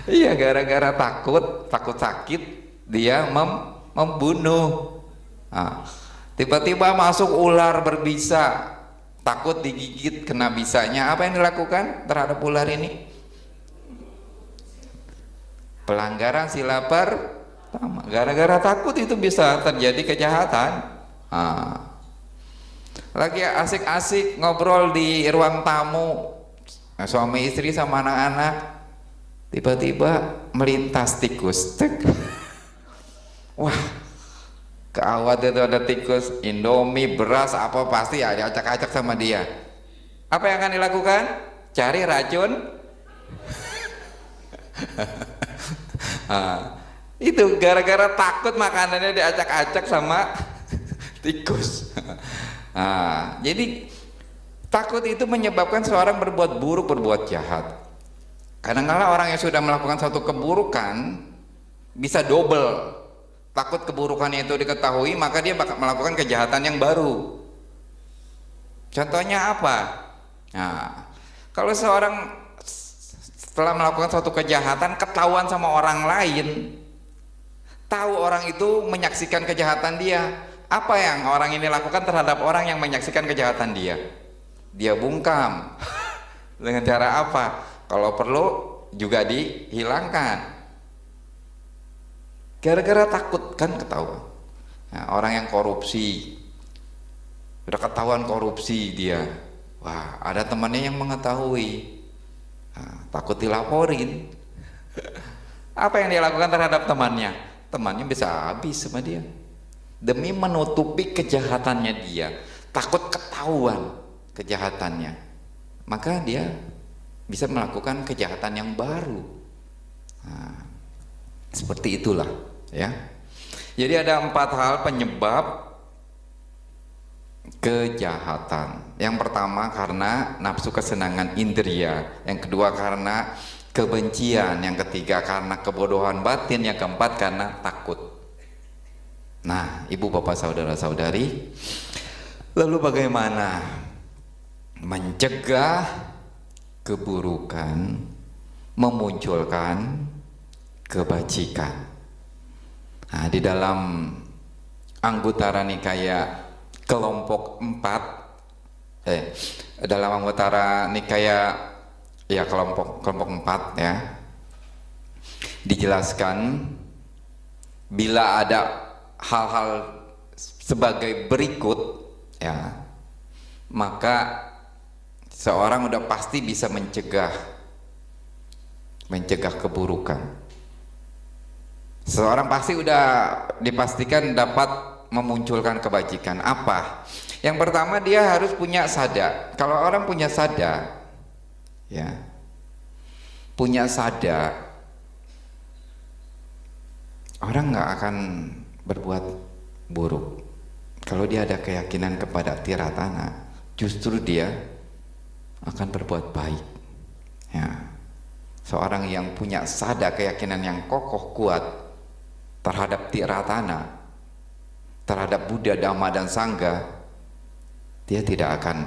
Iya, gara-gara takut sakit dia membunuh. Nah, tiba-tiba masuk ular berbisa, takut digigit kena bisanya. Apa yang dilakukan terhadap ular ini? Pelanggaran sila pertama. Gara-gara takut itu bisa terjadi kejahatan. Nah, lagi asik-asik ngobrol di ruang tamu, suami istri sama anak-anak, tiba-tiba melintas tikus. Tek. Wah, keawat itu ada tikus, Indomie, beras, apa pasti ada acak-acak sama dia. Apa yang akan dilakukan? Cari racun. Nah, itu gara-gara takut makanannya diacak-acak sama tikus. Nah, jadi takut itu menyebabkan seorang berbuat buruk, berbuat jahat. Kadang-kadang orang yang sudah melakukan satu keburukan bisa double. Takut keburukannya itu diketahui, maka dia bakal melakukan kejahatan yang baru. Contohnya apa? Nah, kalau seorang setelah melakukan suatu kejahatan ketahuan sama orang lain, tahu orang itu menyaksikan kejahatan dia, apa yang orang ini lakukan terhadap orang yang menyaksikan kejahatan dia? Dia bungkam. Dengan cara apa? Kalau perlu juga dihilangkan. Gara-gara takut kan ketahuan. Nah, orang yang korupsi, udah ketahuan korupsi dia, wah ada temannya yang mengetahui, nah, takut dilaporin. Apa yang dia lakukan terhadap temannya? Temannya bisa habis sama dia. Demi menutupi kejahatannya dia, takut ketahuan kejahatannya, maka dia bisa melakukan kejahatan yang baru. Nah, seperti itulah ya. Jadi ada 4 hal penyebab kejahatan. Yang pertama karena nafsu kesenangan indria, yang kedua karena kebencian, yang ketiga karena kebodohan batin, yang keempat karena takut. Nah, ibu bapak saudara-saudari, lalu bagaimana mencegah keburukan, memunculkan kebajikan? Nah, di dalam Anggutara Nikaya kelompok 4, dalam Anggutara Nikaya ya kelompok 4 ya, dijelaskan bila ada hal-hal sebagai berikut ya, maka seorang udah pasti bisa mencegah keburukan. Seorang pasti udah dipastikan dapat memunculkan kebajikan. Apa? Yang pertama dia harus punya sada. Kalau orang punya sada, ya, punya sada, orang nggak akan berbuat buruk. Kalau dia ada keyakinan kepada tiratana, justru dia akan berbuat baik. Ya, seorang yang punya sada, keyakinan yang kokoh kuat terhadap tiratana, terhadap Buddha, Dhamma dan Sangha, dia tidak akan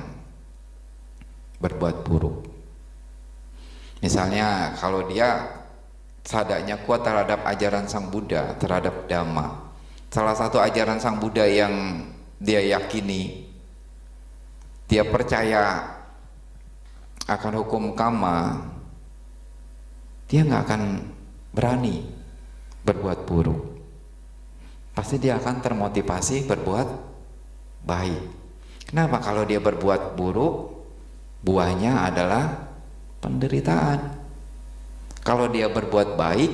berbuat buruk. Misalnya kalau dia sadanya kuat terhadap ajaran Sang Buddha, terhadap Dhamma, salah satu ajaran Sang Buddha yang dia yakini, dia percaya akan hukum karma, dia nggak akan berani berbuat buruk. Pasti dia akan termotivasi berbuat baik. Kenapa? Kalau dia berbuat buruk, buahnya adalah penderitaan. Kalau dia berbuat baik,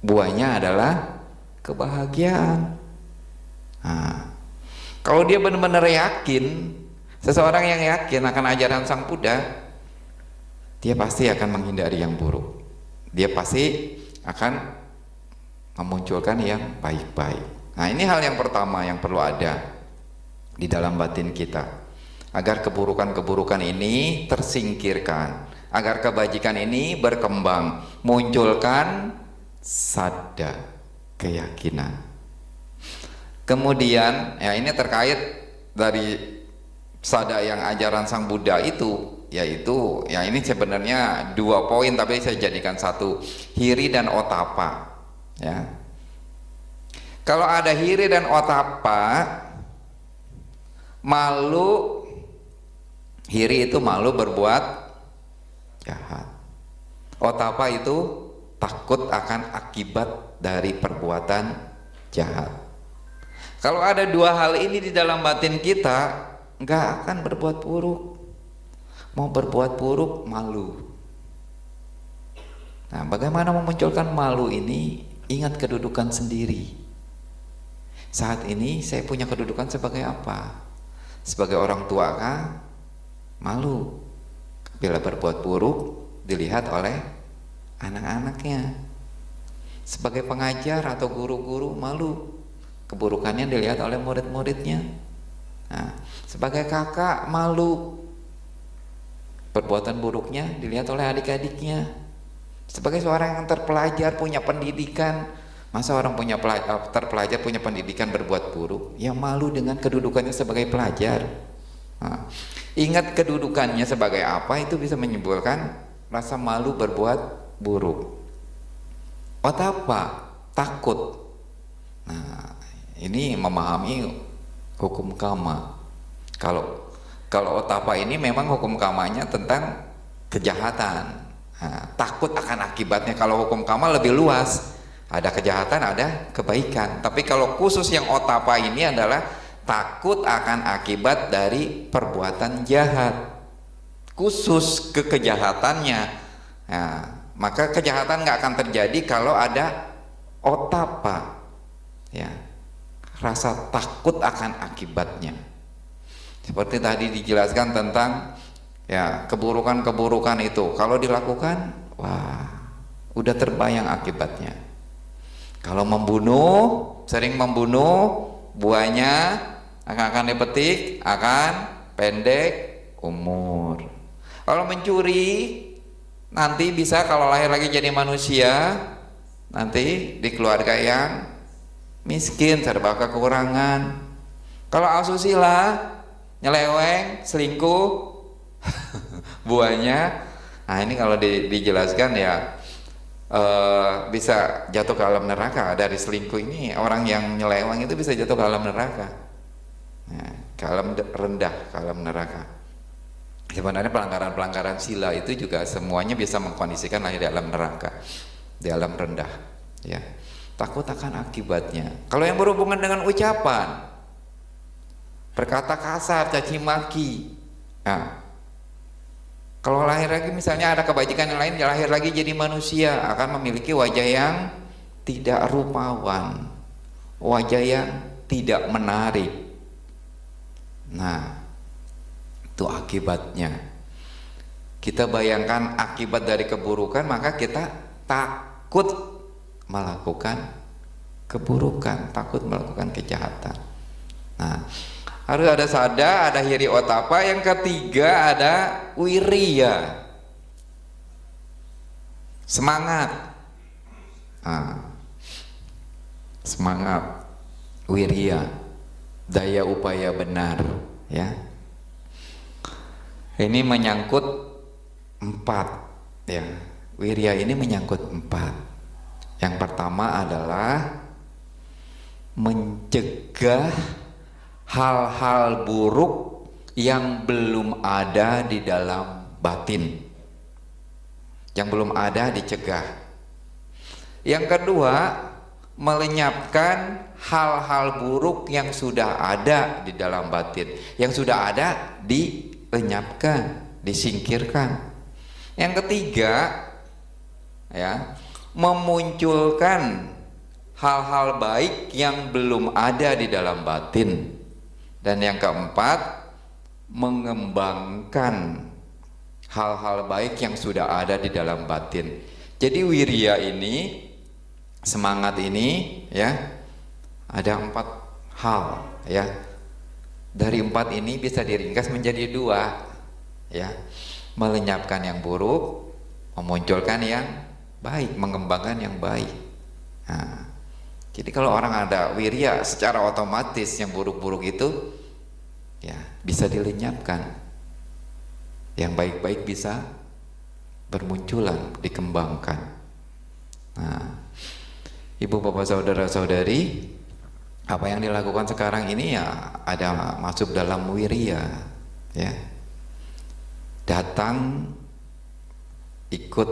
buahnya adalah kebahagiaan. Nah, kalau dia benar-benar yakin, seseorang yang yakin akan ajaran Sang Buddha, dia pasti akan menghindari yang buruk. Dia pasti akan memunculkan yang baik-baik. Nah, ini hal yang pertama yang perlu ada di dalam batin kita, agar keburukan-keburukan ini tersingkirkan, agar kebajikan ini berkembang, munculkan sada, keyakinan. Kemudian ya ini terkait dari sada yang ajaran Sang Buddha itu, yaitu ya ini sebenarnya 2 poin tapi saya jadikan 1, hiri dan otapa ya. Kalau ada hiri dan otapa, malu, hiri itu malu berbuat jahat, otapa itu takut akan akibat dari perbuatan jahat. Kalau ada 2 hal ini di dalam batin kita, nggak akan berbuat buruk. Mau berbuat buruk, malu. Nah, bagaimana memunculkan malu ini? Ingat kedudukan sendiri. Saat ini saya punya kedudukan sebagai apa? Sebagai orang tua kah? Malu. Bila berbuat buruk dilihat oleh anak-anaknya. Sebagai pengajar atau guru-guru, malu. Keburukannya dilihat oleh murid-muridnya. Nah, sebagai kakak, malu. Perbuatan buruknya dilihat oleh adik-adiknya. Sebagai seorang yang terpelajar, punya pendidikan, masa orang terpelajar punya pendidikan berbuat buruk? Ya malu dengan kedudukannya sebagai pelajar. Nah, ingat kedudukannya sebagai apa itu bisa menimbulkan rasa malu berbuat buruk. Otapa, takut. Nah, ini memahami hukum kama. Kalau otapa ini memang hukum kamanya tentang kejahatan. Nah, takut akan akibatnya. Kalau hukum kama lebih luas, ada kejahatan, ada kebaikan. Tapi kalau khusus yang otapa ini adalah takut akan akibat dari perbuatan jahat, khusus ke kejahatannya. Nah, maka kejahatan nggak akan terjadi kalau ada otapa, ya, rasa takut akan akibatnya. Seperti tadi dijelaskan tentang ya keburukan-keburukan itu, kalau dilakukan, wah, udah terbayang akibatnya. Kalau membunuh, sering membunuh, buahnya akan dipetik, akan pendek umur. Kalau mencuri, nanti bisa kalau lahir lagi jadi manusia, nanti di keluarga yang miskin, serba kekurangan. Kalau asusila, nyeleweng, selingkuh, buahnya, nah ini kalau dijelaskan ya bisa jatuh ke alam neraka. Dari selingkuh ini orang yang nyeleweng itu bisa jatuh ke alam neraka, nah, ke alam rendah, ke alam neraka. Sebenarnya pelanggaran-pelanggaran sila itu juga semuanya bisa mengkondisikan lahir di alam neraka, di alam rendah, ya. Takut akan akibatnya. Kalau yang berhubungan dengan ucapan, berkata kasar, caci maki, nah, kalau lahir lagi misalnya ada kebajikan yang lain, lahir lagi jadi manusia, akan memiliki wajah yang tidak rupawan, wajah yang tidak menarik. Nah, itu akibatnya. Kita bayangkan akibat dari keburukan, maka kita takut melakukan keburukan, takut melakukan kejahatan. Nah, harus ada sada, ada hiri otapa. Yang ketiga ada wiriya, semangat. Nah, semangat, wiriya, daya upaya benar, ya. Ini menyangkut 4, ya. Wiriya ini menyangkut 4. Yang pertama adalah mencegah hal-hal buruk yang belum ada di dalam batin, yang belum ada dicegah. Yang kedua, melenyapkan hal-hal buruk yang sudah ada di dalam batin, yang sudah ada dilenyapkan, disingkirkan. Yang ketiga, ya, memunculkan hal-hal baik yang belum ada di dalam batin. Dan yang keempat, mengembangkan hal-hal baik yang sudah ada di dalam batin. Jadi wiriya ini, semangat ini, ya, ada 4 hal, ya. Dari 4 ini bisa diringkas menjadi 2, ya. Melenyapkan yang buruk, memunculkan yang baik, mengembangkan yang baik. Nah, jadi kalau orang ada wiriya, secara otomatis yang buruk-buruk itu ya bisa dilenyapkan, yang baik-baik bisa bermunculan, dikembangkan. Nah, ibu bapak saudara-saudari, apa yang dilakukan sekarang ini ya ada masuk dalam wiriya, ya. Datang, ikut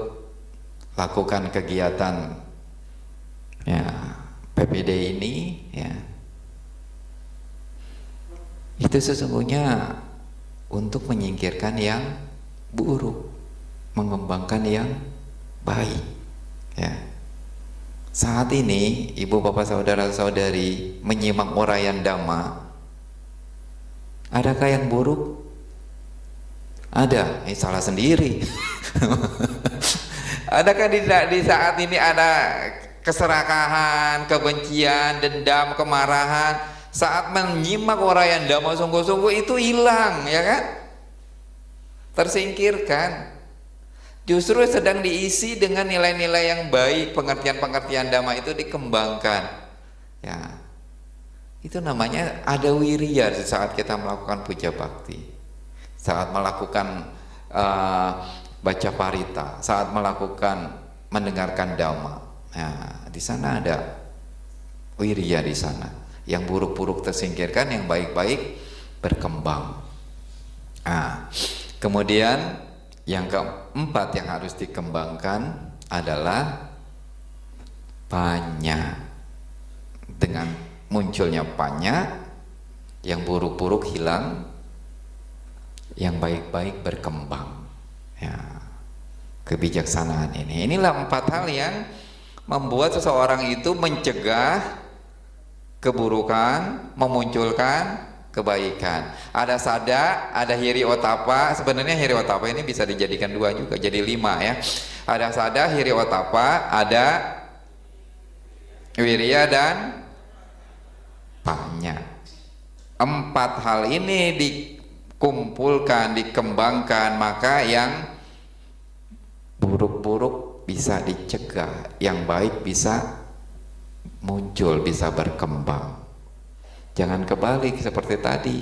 lakukan kegiatan, ya, PPD ini, ya, itu sesungguhnya untuk menyingkirkan yang buruk, mengembangkan yang baik, ya. Saat ini ibu bapak saudara-saudari menyimak uraian Dhamma, adakah yang buruk? Ada, salah sendiri. Adakah di saat ini ada keserakahan, kebencian, dendam, kemarahan? Saat menyimak uraian Dhamma sungguh-sungguh itu hilang, ya kan? Tersingkirkan. Justru sedang diisi dengan nilai-nilai yang baik, pengertian-pengertian Dhamma itu dikembangkan, ya. Itu namanya ada wiriya di saat kita melakukan puja bakti. saat melakukan baca parita, saat melakukan mendengarkan dhamma. Nah, di sana ada wirya di sana. Yang buruk-buruk tersingkirkan, yang baik-baik berkembang. Nah, kemudian yang keempat yang harus dikembangkan adalah panya. Dengan munculnya panya, yang buruk-buruk hilang, yang baik-baik berkembang. Ya, kebijaksanaan ini. Inilah 4 hal yang membuat seseorang itu mencegah keburukan, memunculkan kebaikan. Ada sada, ada hiri otapa. Sebenarnya hiri otapa ini bisa dijadikan 2 juga, jadi 5 ya. Ada sada, hiri otapa, ada wirya dan panya. 4 hal ini dikumpulkan, dikembangkan, maka yang buruk-buruk bisa dicegah, yang baik bisa muncul, bisa berkembang. Jangan kebalik seperti tadi,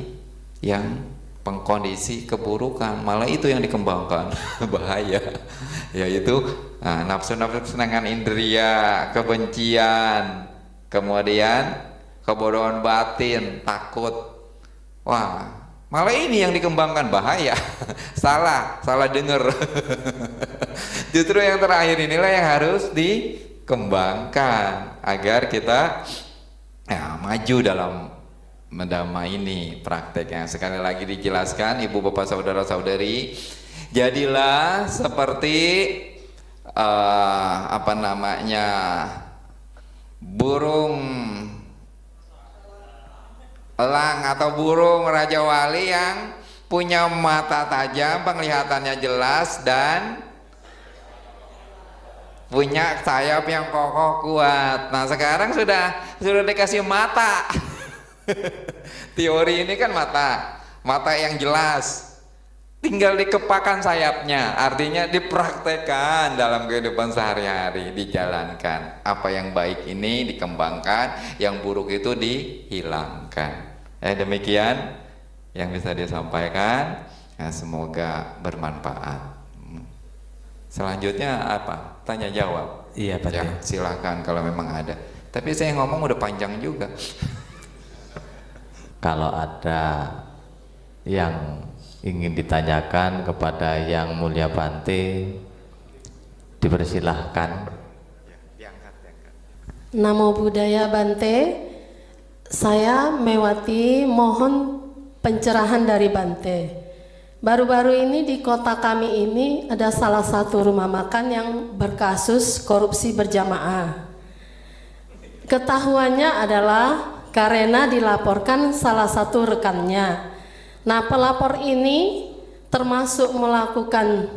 yang pengkondisi keburukan malah itu yang dikembangkan. Bahaya, yaitu nafsu-nafsu kesenangan indria, kebencian, kemudian kebodohan batin, takut. Wah, malah ini yang dikembangkan, bahaya. salah dengar. Justru yang terakhir inilah yang harus dikembangkan agar kita maju dalam mendama ini prakteknya. Sekali lagi dijelaskan, ibu bapak saudara saudari, jadilah seperti burung elang atau burung raja wali yang punya mata tajam, penglihatannya jelas, dan punya sayap yang kokoh kuat. Nah, sekarang sudah dikasih mata. Teori ini kan mata yang jelas, tinggal dikepakan sayapnya, artinya dipraktekkan dalam kehidupan sehari-hari, dijalankan. Apa yang baik ini dikembangkan, yang buruk itu dihilangkan. Demikian yang bisa disampaikan. Semoga bermanfaat. Selanjutnya apa? Tanya jawab. Iya, Pak. Ya, silakan kalau memang ada. Tapi saya ngomong udah panjang juga. Kalau ada yang ingin ditanyakan kepada Yang Mulia Bante, dipersilahkan. Namo Buddhaya Bante. Saya Mewati mohon pencerahan dari Bante. Baru-baru ini di kota kami ini ada salah satu rumah makan yang berkasus korupsi berjamaah. Ketahuannya adalah karena dilaporkan salah satu rekannya. Nah, pelapor ini termasuk melakukan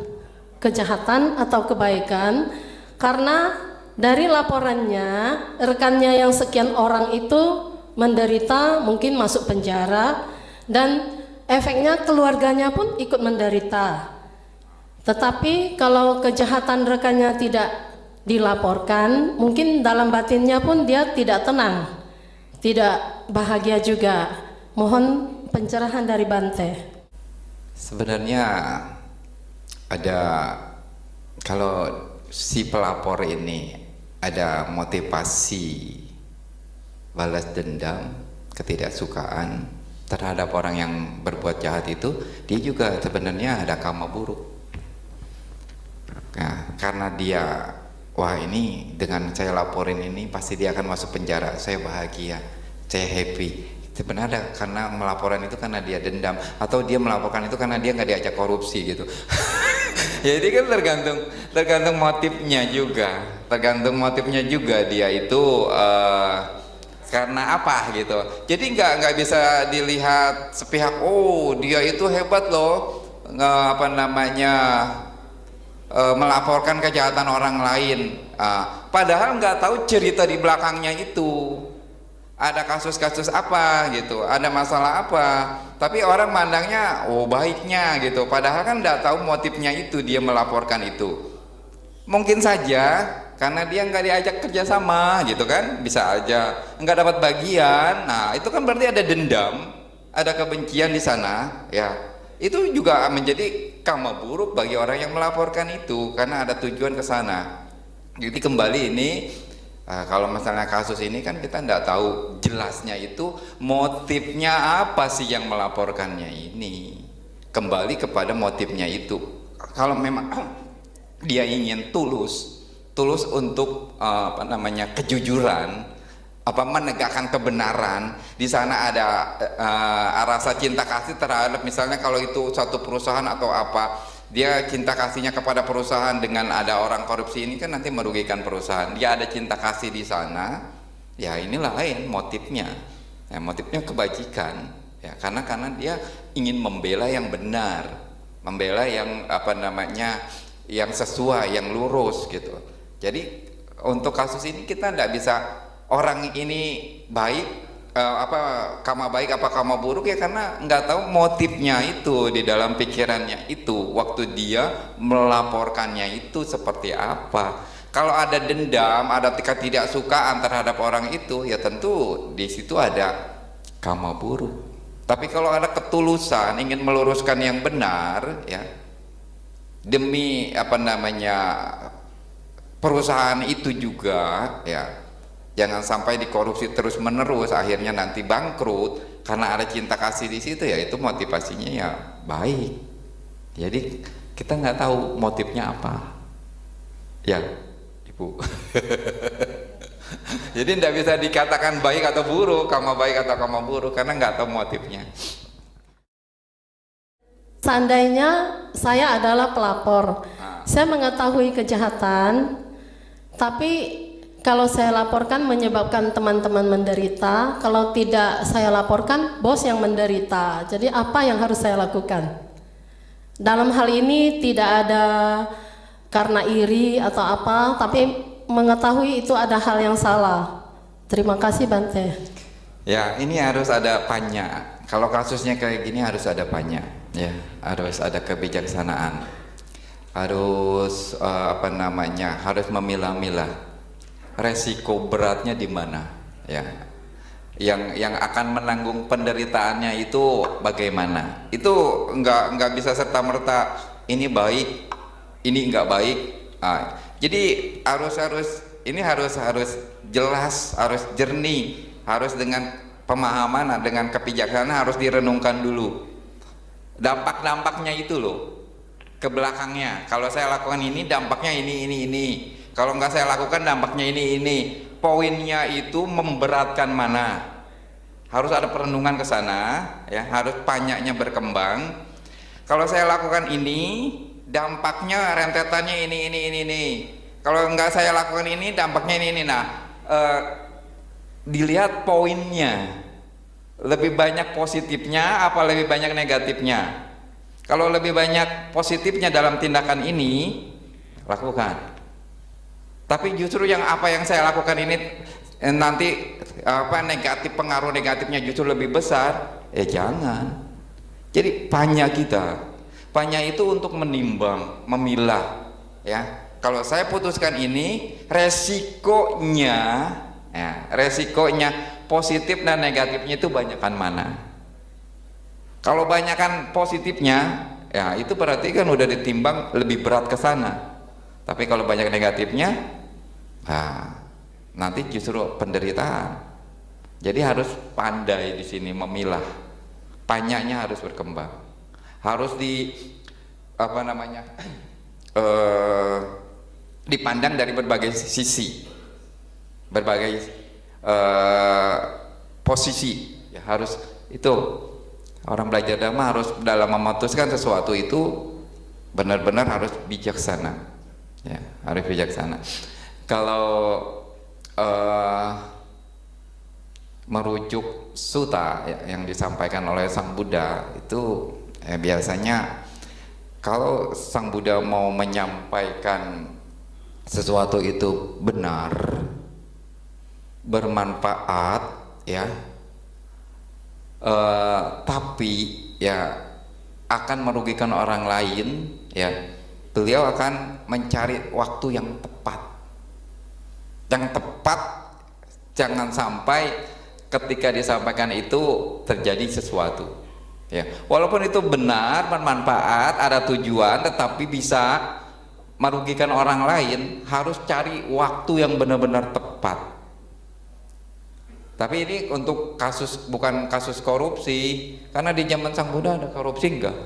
kejahatan atau kebaikan karena dari laporannya rekannya yang sekian orang itu menderita, mungkin masuk penjara, dan efeknya keluarganya pun ikut menderita. Tetapi kalau kejahatan rekannya tidak dilaporkan, mungkin dalam batinnya pun dia tidak tenang, tidak bahagia juga. Mohon pencerahan dari Bante. Sebenarnya ada, kalau si pelapor ini ada motivasi balas dendam, ketidaksukaan terhadap orang yang berbuat jahat itu, dia juga sebenarnya ada karma buruk. Nah, karena dia, wah ini dengan saya laporin ini pasti dia akan masuk penjara, saya bahagia, saya happy. Sebenarnya karena melaporan itu karena dia dendam, atau dia melaporkan itu karena dia nggak diajak korupsi gitu. Jadi kan tergantung motifnya juga, dia itu karena apa gitu. Jadi nggak bisa dilihat sepihak, oh dia itu hebat loh, melaporkan kejahatan orang lain, padahal nggak tahu cerita di belakangnya itu ada kasus-kasus apa gitu, ada masalah apa, tapi orang mandangnya oh baiknya gitu, padahal kan nggak tahu motifnya itu dia melaporkan itu. Mungkin saja karena dia nggak diajak kerjasama gitu kan, bisa aja nggak dapat bagian. Nah itu kan berarti ada dendam, ada kebencian di sana ya. itu juga menjadi karma buruk bagi orang yang melaporkan itu karena ada tujuan ke sana. Jadi kembali ini kalau misalnya kasus ini kan kita tidak tahu jelasnya itu motifnya apa sih yang melaporkannya ini. Kembali kepada motifnya itu. Kalau memang dia ingin tulus untuk kejujuran, menegakkan kebenaran, di sana ada rasa cinta kasih terhadap, misalnya kalau itu satu perusahaan atau apa, dia cinta kasihnya kepada perusahaan dengan ada orang korupsi ini kan nanti merugikan perusahaan. Dia ada cinta kasih di sana, ya inilah lain motifnya. Ya, motifnya kebajikan. Ya, karena dia ingin membela yang benar, membela yang yang sesuai, yang lurus gitu. Jadi untuk kasus ini kita tidak bisa orang ini baik karma baik apa karma buruk ya karena nggak tahu motifnya itu di dalam pikirannya itu waktu dia melaporkannya itu seperti apa. Kalau ada dendam, ada ketidaksukaan terhadap orang itu ya tentu di situ ada karma buruk. Tapi kalau ada ketulusan ingin meluruskan yang benar ya demi perusahaan itu juga ya, jangan sampai dikorupsi terus menerus akhirnya nanti bangkrut karena ada cinta kasih di situ ya, itu motivasinya ya baik. Jadi kita nggak tahu motifnya apa ya Ibu. Jadi tidak bisa dikatakan baik atau buruk, karma baik atau karma buruk karena nggak tahu motifnya. Seandainya saya adalah pelapor, saya mengetahui kejahatan, tapi kalau saya laporkan menyebabkan teman-teman menderita, kalau tidak saya laporkan bos yang menderita. Jadi apa yang harus saya lakukan? Dalam hal ini tidak ada karena iri atau apa, tapi mengetahui itu ada hal yang salah. Terima kasih Bante. Ya, ini harus ada panya. Kalau kasusnya kayak gini harus ada panya. Ya, harus ada kebijaksanaan. Harus harus memilah-milah resiko beratnya di mana. Ya. Yang akan menanggung penderitaannya itu bagaimana? Itu nggak bisa serta merta ini baik, ini nggak baik. Jadi harus jelas, harus jernih, harus dengan pemahaman, dengan kebijaksanaan harus direnungkan dulu. Dampak-dampaknya itu loh, ke belakangnya. Kalau saya lakukan ini, dampaknya ini. Kalau nggak saya lakukan, dampaknya ini. Poinnya itu memberatkan mana? Harus ada perenungan ke sana, ya. Harus banyaknya berkembang. Kalau saya lakukan ini, dampaknya rentetannya ini. Kalau nggak saya lakukan ini, dampaknya ini. Nah, dilihat poinnya. Lebih banyak positifnya apa lebih banyak negatifnya? Kalau lebih banyak positifnya dalam tindakan ini, lakukan. Tapi justru apa yang saya lakukan ini nanti pengaruh negatifnya justru lebih besar, jangan. Jadi panya itu untuk menimbang, memilah, ya. Kalau saya putuskan ini, resikonya positif dan negatifnya itu banyakkan mana? Kalau banyakkan positifnya, ya itu berarti kan udah ditimbang lebih berat ke sana. Tapi kalau banyak negatifnya, nanti justru penderitaan. Jadi harus pandai di sini memilah. Panyanya harus berkembang. Harus dipandang dari berbagai sisi, berbagai posisi. Ya harus itu. Orang belajar dhamma harus dalam memutuskan sesuatu itu benar-benar harus bijaksana, ya harus bijaksana. Kalau merujuk sutta yang disampaikan oleh Sang Buddha itu biasanya kalau Sang Buddha mau menyampaikan sesuatu itu benar, bermanfaat, ya. Tapi ya akan merugikan orang lain, ya beliau akan mencari waktu yang tepat. Jangan sampai ketika disampaikan itu terjadi sesuatu, Ya, walaupun itu benar, bermanfaat, ada tujuan, tetapi bisa merugikan orang lain, harus cari waktu yang benar-benar tepat. Tapi ini untuk kasus, bukan kasus korupsi, karena di zaman Sang Buddha ada korupsi enggak?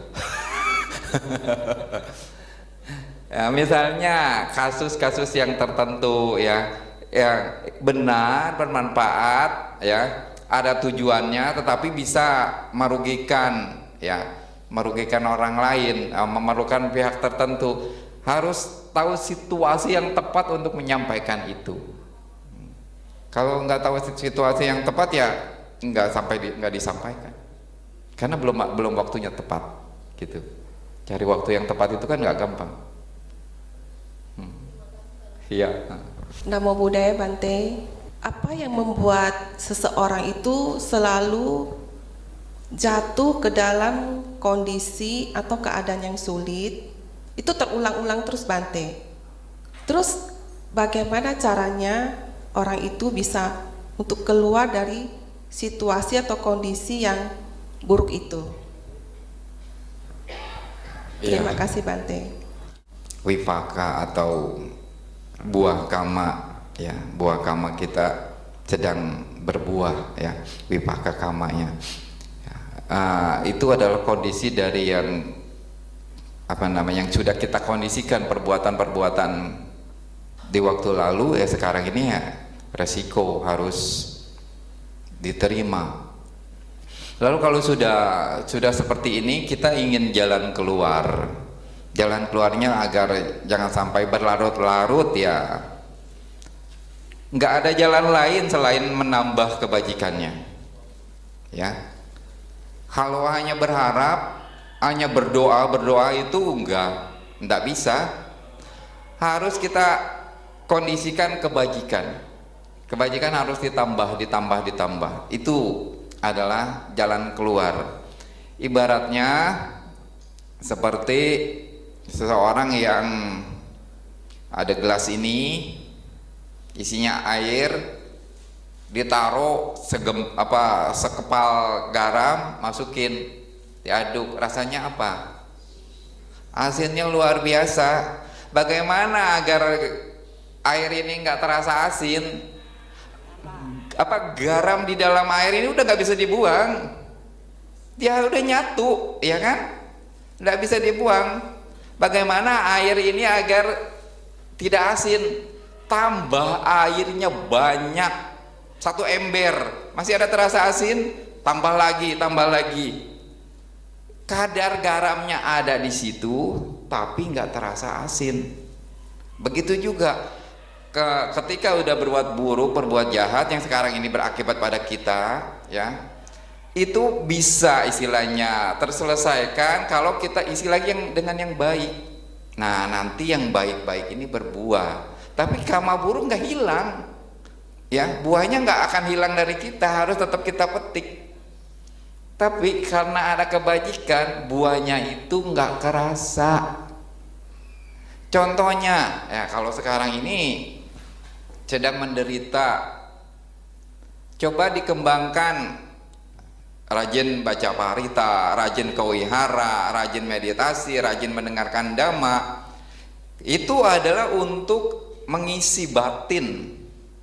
Ya, misalnya kasus-kasus yang tertentu ya, yang benar, bermanfaat, ya, ada tujuannya, tetapi bisa merugikan, ya, merugikan orang lain, memerlukan pihak tertentu, harus tahu situasi yang tepat untuk menyampaikan itu. Kalau nggak tahu situasi yang tepat ya nggak disampaikan, karena belum waktunya tepat, gitu. Cari waktu yang tepat itu kan nggak gampang. Iya. Namo Buddhaya Bante. Apa yang membuat seseorang itu selalu jatuh ke dalam kondisi atau keadaan yang sulit? Itu terulang-ulang terus Bante. Terus bagaimana caranya orang itu bisa untuk keluar dari situasi atau kondisi yang buruk itu? Terima kasih Bante. Wipaka atau buah kama, ya, buah kama kita sedang berbuah, ya, wipaka kamanya. Itu adalah kondisi dari yang yang sudah kita kondisikan, perbuatan-perbuatan di waktu lalu, ya sekarang ini ya resiko harus diterima. Lalu kalau sudah seperti ini, kita ingin jalan keluar. Jalan keluarnya agar jangan sampai berlarut-larut, ya nggak ada jalan lain selain menambah kebajikannya, ya. Kalau hanya berharap, hanya berdoa itu enggak bisa. Harus kita kondisikan kebajikan. Kebajikan harus ditambah. Itu adalah jalan keluar. Ibaratnya seperti seseorang yang ada gelas ini isinya air, ditaruh sekepal garam, masukin, diaduk, rasanya apa? Asinnya luar biasa. Bagaimana agar air ini nggak terasa asin? Garam di dalam air ini udah nggak bisa dibuang, dia udah nyatu, ya kan? Nggak bisa dibuang. Bagaimana air ini agar tidak asin? Tambah airnya banyak, 1 ember masih ada terasa asin, tambah lagi. Kadar garamnya ada di situ, tapi nggak terasa asin. Begitu juga ketika udah berbuat buruk, berbuat jahat yang sekarang ini berakibat pada kita, ya, itu bisa istilahnya terselesaikan kalau kita isi lagi dengan yang baik. Nah, nanti yang baik-baik ini berbuah. Tapi kama buruk nggak hilang, ya, buahnya nggak akan hilang dari kita, harus tetap kita petik. Tapi karena ada kebajikan, buahnya itu nggak kerasa. Contohnya, ya, kalau sekarang ini sedang menderita, coba dikembangkan, rajin baca parita, rajin kewihara, rajin meditasi, rajin mendengarkan dhamma. Itu adalah untuk mengisi batin,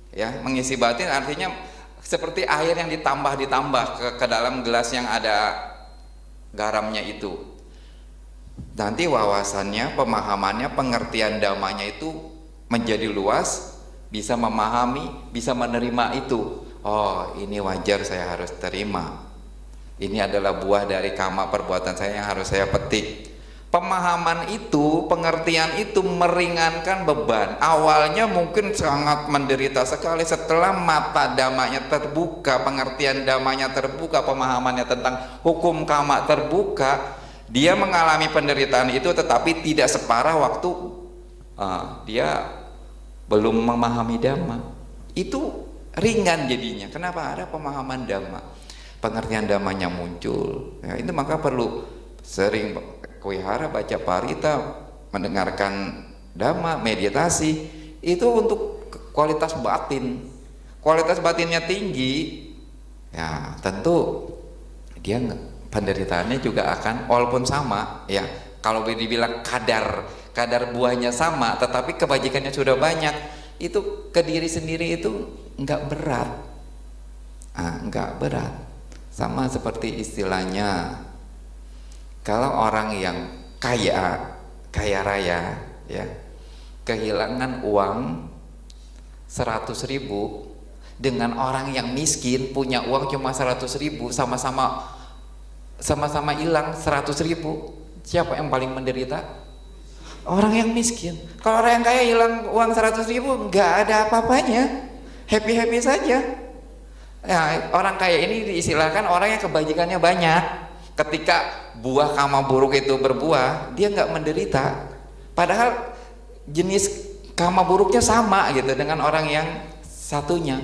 ya, mengisi batin artinya seperti air yang ditambah ke dalam gelas yang ada garamnya itu. Nanti wawasannya, pemahamannya, pengertian dhammanya itu menjadi luas, bisa memahami, bisa menerima itu. Oh, ini wajar, saya harus terima. Ini adalah buah dari kama perbuatan saya yang harus saya petik. Pemahaman itu, pengertian itu meringankan beban. Awalnya mungkin sangat menderita sekali, setelah mata dhammanya terbuka, pengertian dhammanya terbuka, pemahamannya tentang hukum kama terbuka, dia mengalami penderitaan itu tetapi tidak separah waktu dia belum memahami dhamma. Itu ringan jadinya. Kenapa? Ada pemahaman dhamma, pengertian dhammanya muncul, ya, itu maka perlu sering wihara, baca parita, mendengarkan dhamma, meditasi. Itu untuk kualitas batin. Kualitas batinnya tinggi, ya tentu dia penderitaannya juga akan walaupun sama ya. Kalau dibilang kadar buahnya sama, tetapi kebajikannya sudah banyak, itu ke diri sendiri itu nggak berat. Nggak berat. Sama seperti istilahnya, kalau orang yang kaya raya ya, kehilangan uang 100.000 dengan orang yang miskin punya uang cuma 100.000, sama-sama hilang 100.000, siapa yang paling menderita? Orang yang miskin. Kalau orang yang kaya hilang uang 100.000 nggak ada apa-apanya, happy saja. Ya, orang kaya ini diistilahkan orang yang kebajikannya banyak. Ketika buah kama buruk itu berbuah, dia nggak menderita. Padahal jenis kama buruknya sama gitu dengan orang yang satunya.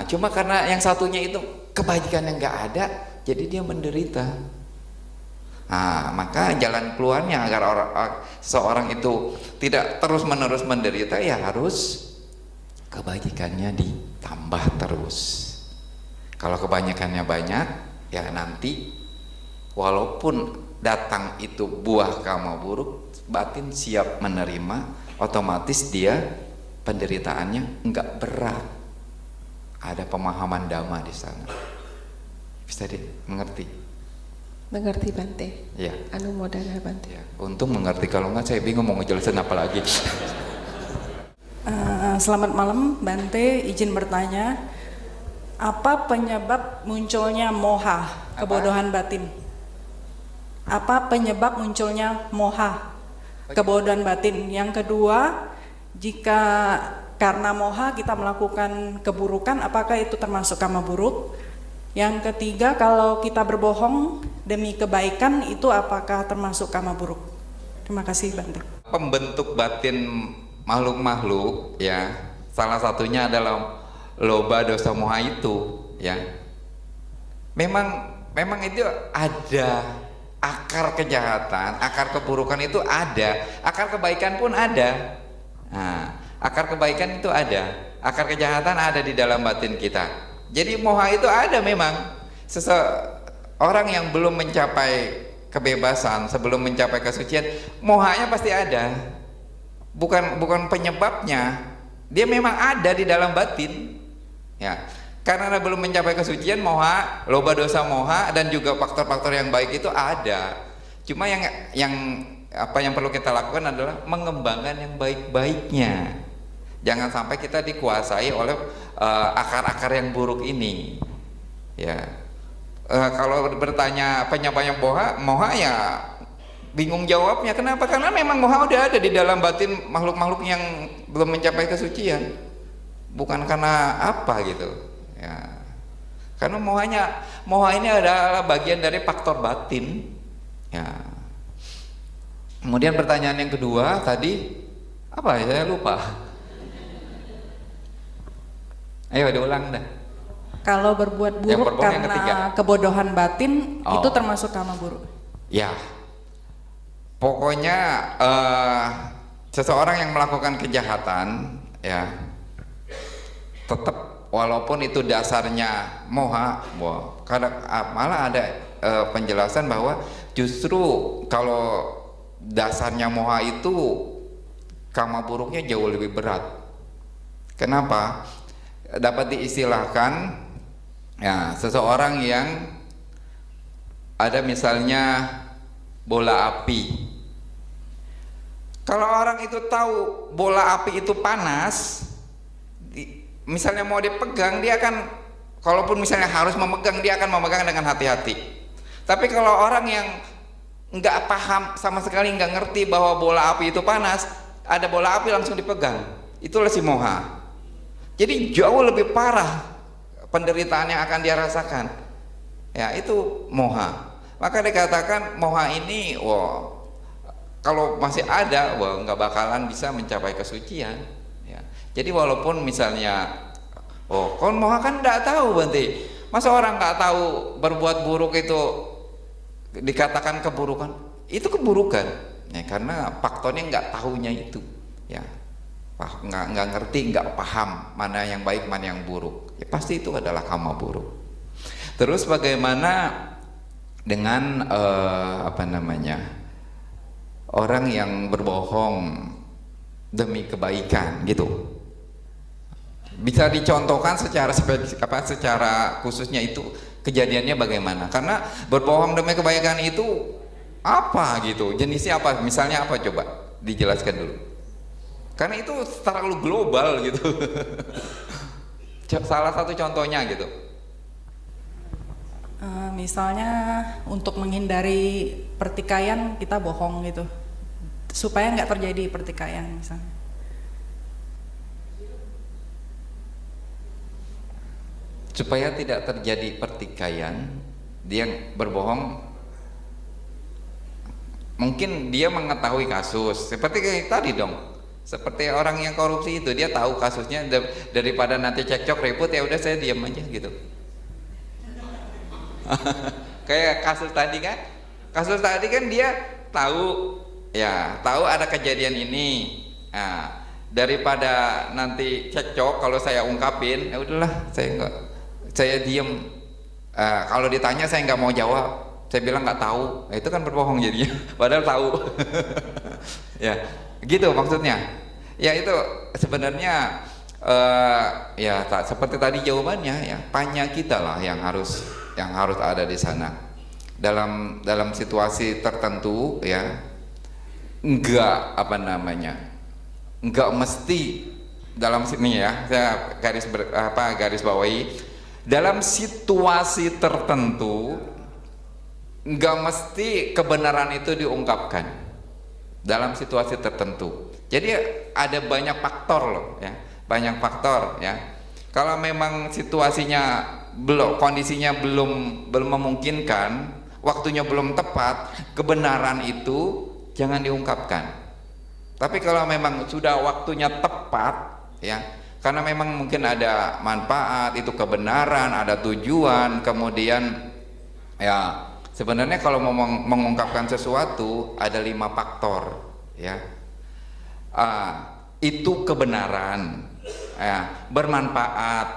Cuma karena yang satunya itu kebajikannya nggak ada, jadi dia menderita. Maka jalan keluarnya agar seorang itu tidak terus-menerus menderita, ya harus kebajikannya ditambah terus. Kalau kebanyakannya banyak, ya nanti walaupun datang itu buah kama buruk, batin siap menerima, otomatis dia penderitaannya enggak berat. Ada pemahaman dhamma di sana. Bisa mengerti? Mengerti Bante? Ya. Anumodana Bante. Ya. Untung mengerti, kalau enggak saya bingung mau ngejelasin apa lagi. Selamat malam Bante, izin bertanya, apa penyebab munculnya moha, kebodohan batin? Apa penyebab munculnya moha, kebodohan batin? Yang kedua, jika karena moha kita melakukan keburukan, apakah itu termasuk kama buruk? Yang ketiga, kalau kita berbohong demi kebaikan, itu apakah termasuk kama buruk? Terima kasih Bante. Pembentuk batin makhluk-makhluk ya, salah satunya adalah loba dosa moha itu ya. Memang itu ada akar kejahatan, akar keburukan itu ada, akar kebaikan pun ada. Akar kebaikan itu ada, akar kejahatan ada di dalam batin kita. Jadi moha itu ada memang. Seseorang yang belum mencapai kebebasan, sebelum mencapai kesucian, mohanya pasti ada. Bukan penyebabnya, dia memang ada di dalam batin. Ya, karena belum mencapai kesucian, moha, loba dosa moha, dan juga faktor-faktor yang baik itu ada. Cuma yang perlu kita lakukan adalah mengembangkan yang baik-baiknya. Jangan sampai kita dikuasai oleh akar-akar yang buruk ini. Ya, kalau bertanya penyebabnya moha ya bingung jawabnya. Kenapa? Karena memang moha udah ada di dalam batin makhluk-makhluk yang belum mencapai kesucian. Bukan karena apa gitu ya, karena moha ini adalah bagian dari faktor batin ya. Kemudian pertanyaan yang kedua tadi apa ya, saya lupa. Ayo diulang dah. Kalau berbuat buruk karena kebodohan batin, itu termasuk kama buruk? Ya, pokoknya seseorang yang melakukan kejahatan ya, tetap walaupun itu dasarnya moha, malah ada penjelasan bahwa justru kalau dasarnya moha itu kama buruknya jauh lebih berat. Kenapa? Dapat diistilahkan ya, seseorang yang ada misalnya bola api. Kalau orang itu tahu bola api itu panas, misalnya mau dipegang, dia akan, kalaupun misalnya harus memegang, dia akan memegang dengan hati-hati. Tapi kalau orang yang nggak paham sama sekali, nggak ngerti bahwa bola api itu panas, ada bola api langsung dipegang, itulah si moha. Jadi jauh lebih parah penderitaan yang akan dia rasakan. Ya, itu moha. Maka dikatakan moha ini, kalau masih ada, nggak bakalan bisa mencapai kesucian. Ya. Jadi walaupun misalnya, kon moha kan nggak tahu Bante, masa orang nggak tahu berbuat buruk itu dikatakan keburukan? Itu keburukan, ya, karena faktornya nggak tahunya itu, ya, nggak ngerti, nggak paham mana yang baik mana yang buruk, ya pasti itu adalah kama buruk. Terus bagaimana dengan apa namanya, orang yang berbohong demi kebaikan gitu. Bisa dicontohkan secara secara khususnya itu kejadiannya bagaimana? Karena berbohong demi kebaikan itu apa gitu? Jenisnya apa? Misalnya apa, coba dijelaskan dulu. Karena itu terlalu global gitu. Salah satu contohnya gitu. Misalnya untuk menghindari pertikaian kita bohong gitu, supaya nggak terjadi pertikaian misalnya. Supaya tidak terjadi pertikaian, dia berbohong. Mungkin dia mengetahui kasus, seperti kayak tadi dong. Seperti orang yang korupsi itu, dia tahu kasusnya, daripada nanti cekcok ribut, ya udah saya diam aja gitu. Kayak kasus tadi kan dia tahu, ya tahu ada kejadian ini. Nah, daripada nanti cekcok, kalau saya ungkapin, ya udahlah saya diam. Kalau ditanya saya nggak mau jawab, saya bilang nggak tahu. Nah, itu kan berbohong jadinya, padahal tahu. Ya, gitu maksudnya. Ya itu sebenarnya ya seperti tadi jawabannya, ya tanya kita lah yang harus ada di sana. Dalam situasi tertentu, ya enggak mesti dalam sini, ya saya garis bawahi, dalam situasi tertentu enggak mesti kebenaran itu diungkapkan dalam situasi tertentu. Jadi ada banyak faktor loh, ya banyak faktor, ya. Kalau memang situasinya kondisinya belum memungkinkan, waktunya belum tepat, kebenaran itu jangan diungkapkan. Tapi kalau memang sudah waktunya tepat, ya, karena memang mungkin ada manfaat, itu kebenaran, ada tujuan, kemudian ya sebenarnya kalau mau mengungkapkan sesuatu ada 5 faktor, ya. Itu kebenaran, ya, bermanfaat,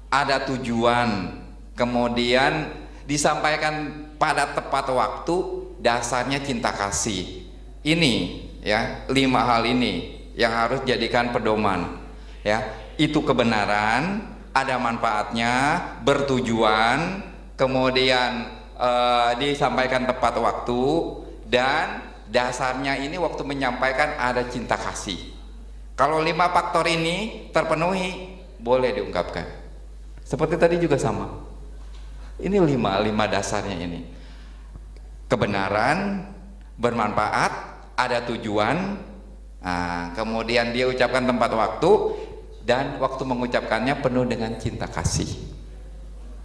ada tujuan, kemudian disampaikan pada tepat waktu, dasarnya cinta kasih. Ini, ya, 5 hal ini yang harus jadikan pedoman, ya. Itu kebenaran, ada manfaatnya, bertujuan, kemudian disampaikan tepat waktu, dan dasarnya ini waktu menyampaikan ada cinta kasih. Kalau 5 faktor ini terpenuhi, boleh diungkapkan. Seperti tadi juga sama. Ini 5 dasarnya ini. Kebenaran, bermanfaat, ada tujuan, kemudian dia ucapkan tempat waktu, dan waktu mengucapkannya penuh dengan cinta kasih.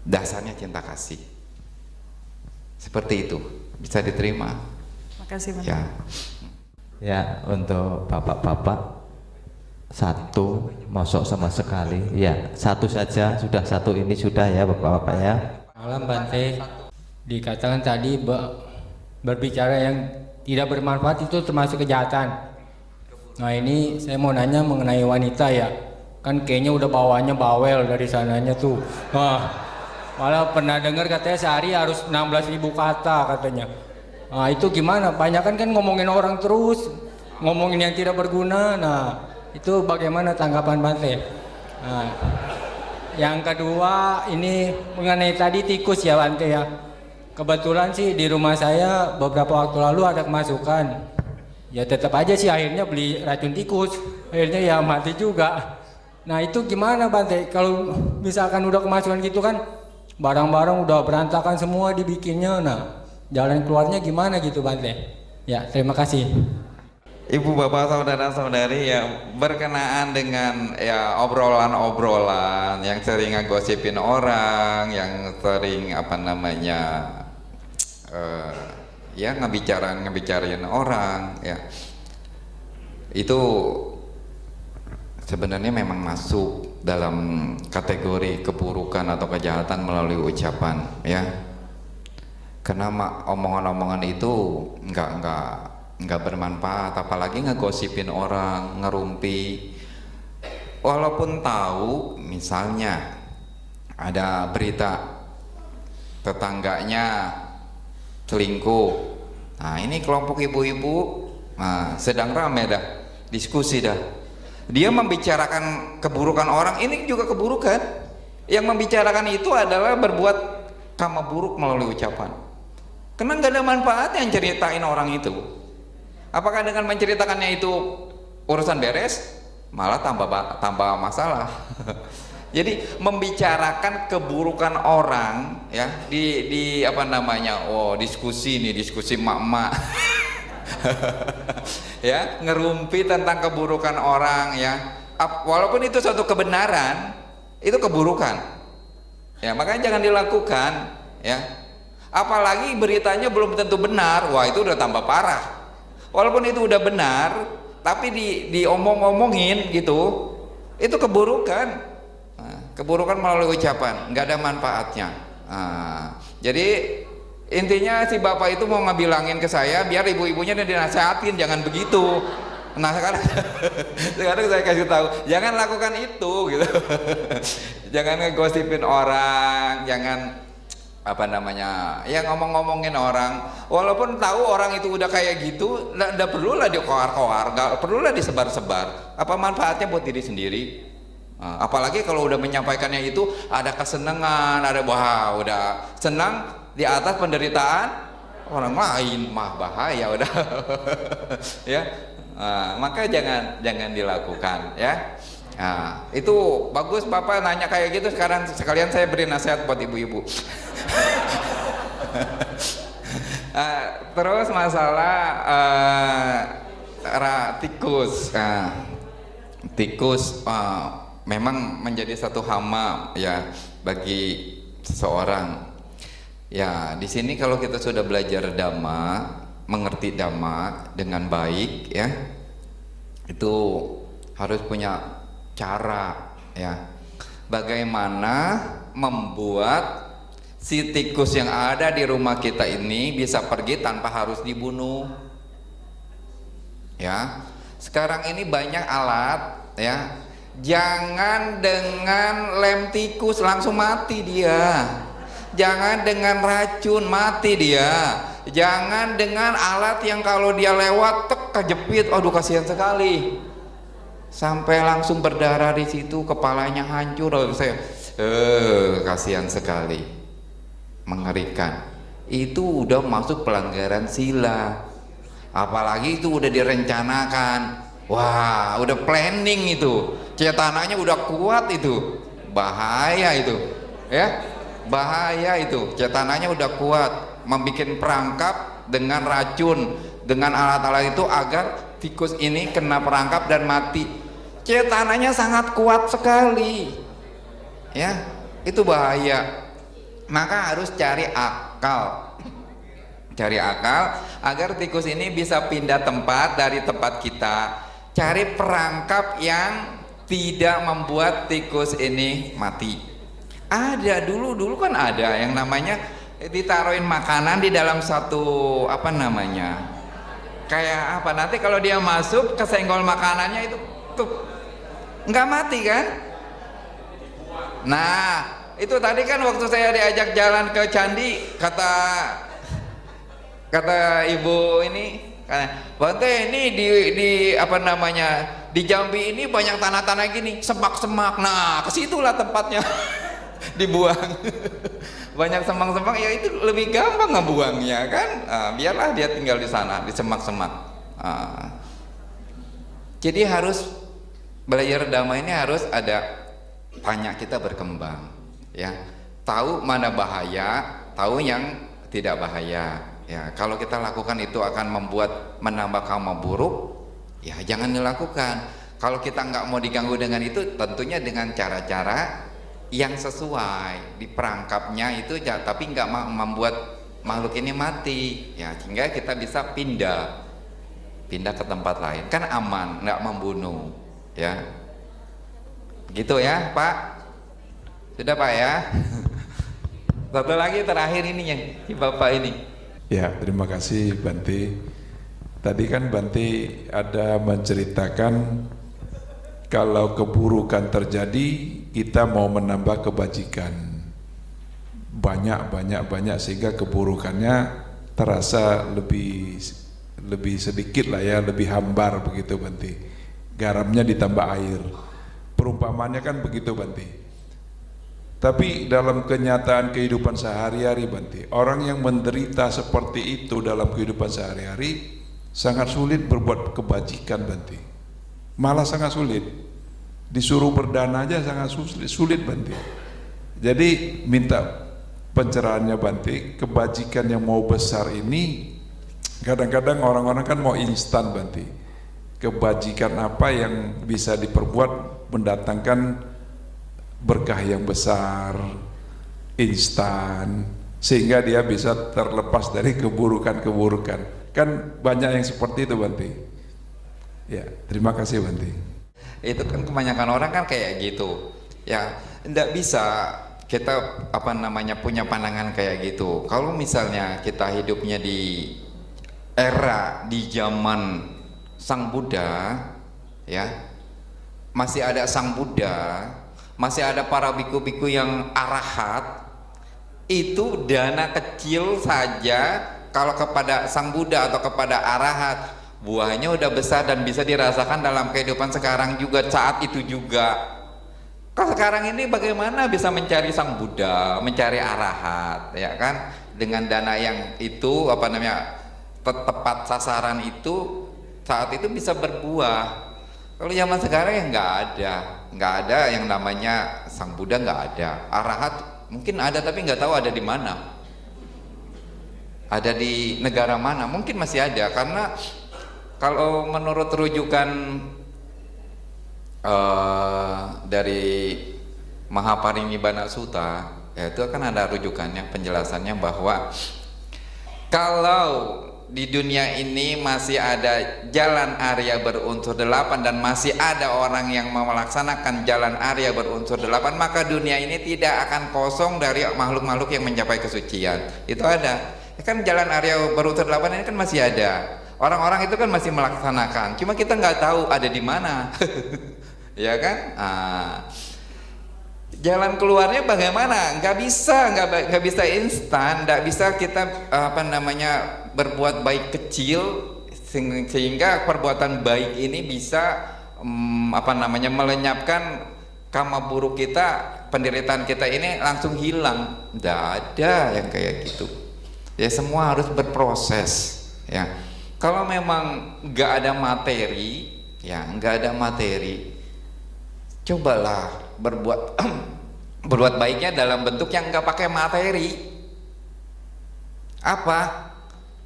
Dasarnya cinta kasih. Seperti itu, bisa diterima. Makasih Bang. Ya, untuk bapak-bapak, satu mosok sama sekali, ya satu saja, sudah satu ini sudah ya bapak-bapak ya. Malam Bante, dikatakan tadi berbicara yang tidak bermanfaat itu termasuk kejahatan. Nah ini saya mau nanya mengenai wanita, ya kan kayaknya udah bawaannya bawel dari sananya tuh. Malah pernah dengar katanya sehari harus 16.000 kata katanya. Nah itu gimana? Banyak kan ngomongin orang terus, ngomongin yang tidak berguna. Nah itu bagaimana tanggapan Bante? Nah, yang kedua ini mengenai tadi tikus ya Bante ya. Kebetulan sih di rumah saya beberapa waktu lalu ada kemasukan. Ya tetap aja sih akhirnya beli racun tikus, akhirnya ya mati juga. Nah itu gimana Bante? Kalau misalkan udah kemasukan gitu kan, barang-barang udah berantakan semua dibikinnya. Nah jalan keluarnya gimana gitu Bante? Ya terima kasih. Ibu bapak saudara-saudari, ya berkenaan dengan ya obrolan-obrolan yang sering ngegosipin orang, yang sering ya ngebicarain orang, ya itu sebenarnya memang masuk dalam kategori keburukan atau kejahatan melalui ucapan, ya. Karena omongan-omongan itu nggak bermanfaat, apalagi ngegosipin orang, ngerumpi. Walaupun tahu misalnya ada berita tetangganya selingkuh. Nah ini kelompok ibu-ibu sedang ramai dah, diskusi dah. Dia membicarakan keburukan orang, ini juga keburukan. Yang membicarakan itu adalah berbuat kama buruk melalui ucapan. Karena nggak ada manfaat yang ceritain orang itu. Apakah dengan menceritakannya itu urusan beres? Malah tambah masalah. Jadi membicarakan keburukan orang ya di apa namanya? Oh, diskusi nih, diskusi mak-mak. Ya, ngerumpi tentang keburukan orang ya. Walaupun itu suatu kebenaran, itu keburukan. Ya, makanya jangan dilakukan ya. Apalagi beritanya belum tentu benar. Wah, itu udah tambah parah. Walaupun itu udah benar, tapi diomong-omongin gitu, itu keburukan. Keburukan melalui ucapan, nggak ada manfaatnya. Jadi intinya si bapak itu mau ngebilangin ke saya biar ibu-ibunya dinasehatin, jangan begitu. Nah sekarang saya kasih tahu, jangan lakukan itu gitu. Jangan ngegosipin orang, jangan apa namanya ya ngomong-ngomongin orang. Walaupun tahu orang itu udah kayak gitu, nggak perlulah dikoar-koar, nggak perlulah disebar-sebar. Apa manfaatnya buat diri sendiri? Apalagi kalau udah menyampaikannya itu ada kesenangan, ada wah udah senang di atas penderitaan orang lain, mah bahaya udah. Ya, maka jangan dilakukan ya. Itu bagus bapak nanya kayak gitu. Sekarang sekalian saya beri nasihat buat ibu-ibu. Terus masalah tikus. Tikus memang menjadi satu hama ya bagi seseorang. Ya, di sini kalau kita sudah belajar dhamma, mengerti dhamma dengan baik ya, itu harus punya cara ya. Bagaimana membuat si tikus yang ada di rumah kita ini bisa pergi tanpa harus dibunuh. Ya. Sekarang ini banyak alat ya. Jangan dengan lem tikus langsung mati dia. Jangan dengan racun mati dia. Jangan dengan alat yang kalau dia lewat kejepit, aduh kasihan sekali. Sampai langsung berdarah di situ, kepalanya hancur. Saya kasihan sekali. Mengerikan. Itu udah masuk pelanggaran sila. Apalagi itu udah direncanakan. Wah, udah planning itu. Cetananya udah kuat itu. Bahaya itu. Ya. Bahaya itu. Cetananya udah kuat, membuat perangkap dengan racun, dengan alat-alat itu agar tikus ini kena perangkap dan mati. Cetananya sangat kuat sekali. Ya, itu bahaya. Maka harus cari akal. Cari akal agar tikus ini bisa pindah tempat dari tempat kita. Cari perangkap yang tidak membuat tikus ini mati. Ada dulu kan ada yang namanya ditaruhin makanan di dalam satu apa namanya kayak apa, nanti kalau dia masuk kesenggol makanannya itu tuh nggak mati kan. Nah itu tadi kan waktu saya diajak jalan ke candi, kata ibu ini, Bante ini di apa namanya di Jambi ini banyak tanah-tanah gini, semak-semak. Nah kesitulah tempatnya dibuang. Banyak semak-semak, ya itu lebih gampang ngebuangnya kan. Biarlah dia tinggal di sana di semak-semak. Jadi harus belajar dhamma ini harus ada tanya kita berkembang ya, tahu mana bahaya, tahu yang tidak bahaya ya. Kalau kita lakukan itu akan menambah karma buruk ya, jangan dilakukan. Kalau kita nggak mau diganggu dengan itu, tentunya dengan cara-cara yang sesuai di perangkapnya itu, tapi nggak membuat makhluk ini mati ya, sehingga kita bisa pindah ke tempat lain kan aman, nggak membunuh ya. Gitu ya Pak, sudah Pak ya. Satu lagi terakhir ini yang si Bapak ini ya. Terima kasih Bante. Tadi kan Bante ada menceritakan kalau keburukan terjadi kita mau menambah kebajikan banyak sehingga keburukannya terasa lebih sedikit lah ya, lebih hambar begitu Bante. Garamnya ditambah air. Perumpamannya kan begitu Bante. Tapi dalam kenyataan kehidupan sehari-hari Bante, orang yang menderita seperti itu dalam kehidupan sehari-hari sangat sulit berbuat kebajikan Bante. Malah sangat sulit. Disuruh berdana aja sangat sulit Bante. Jadi minta pencerahannya Bante, kebajikan yang mau besar ini kadang-kadang orang-orang kan mau instan Bante. Kebajikan apa yang bisa diperbuat mendatangkan berkah yang besar, instan, sehingga dia bisa terlepas dari keburukan-keburukan. Kan banyak yang seperti itu Bante. Ya, terima kasih Bante. Itu kan kebanyakan orang kan kayak gitu. Ya, tidak bisa kita punya pandangan kayak gitu. Kalau misalnya kita hidupnya di zaman Sang Buddha, ya, masih ada Sang Buddha, masih ada para biku-biku yang arahat, itu dana kecil saja kalau kepada Sang Buddha atau kepada arahat, buahnya udah besar dan bisa dirasakan dalam kehidupan sekarang juga, saat itu juga. Kalau sekarang ini bagaimana bisa mencari Sang Buddha, mencari arahat, ya kan, dengan dana yang itu tepat sasaran itu, saat itu bisa berbuah. Kalau zaman sekarang ya nggak ada yang namanya Sang Buddha, nggak ada. Arahat mungkin ada tapi nggak tahu ada di mana, ada di negara mana. Mungkin masih ada, karena kalau menurut rujukan dari Mahaparinibbana Sutta, ya itu kan ada rujukannya, penjelasannya bahwa kalau di dunia ini masih ada jalan Arya berunsur 8 dan masih ada orang yang melaksanakan jalan Arya berunsur 8, maka dunia ini tidak akan kosong dari makhluk-makhluk yang mencapai kesucian. Itu ada. Kan jalan Arya berunsur 8 ini kan masih ada. Orang-orang itu kan masih melaksanakan. Cuma kita nggak tahu ada di mana. Ya kan? Jalan keluarnya bagaimana? Nggak bisa instan, nggak bisa kita berbuat baik kecil sehingga perbuatan baik ini bisa melenyapkan karma buruk kita, penderitaan kita ini langsung hilang. Nggak ada yang kayak gitu. Ya semua harus berproses. Ya kalau memang nggak ada materi, cobalah berbuat baiknya dalam bentuk yang nggak pakai materi. Apa?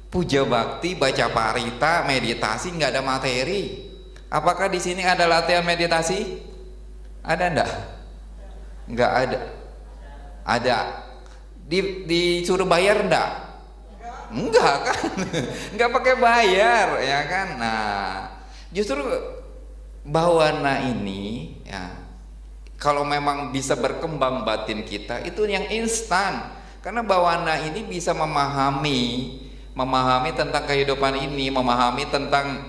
Puja bakti, baca parita, meditasi, nggak ada materi. Apakah di sini ada latihan meditasi? Ada enggak? Nggak ada. Ada. Disuruh bayar enggak? Enggak kan? Nggak pakai bayar, ya kan? Nah, justru bawana ini, ya, kalau memang bisa berkembang batin kita, itu yang instan. Karena bawana ini bisa memahami tentang kehidupan ini, memahami tentang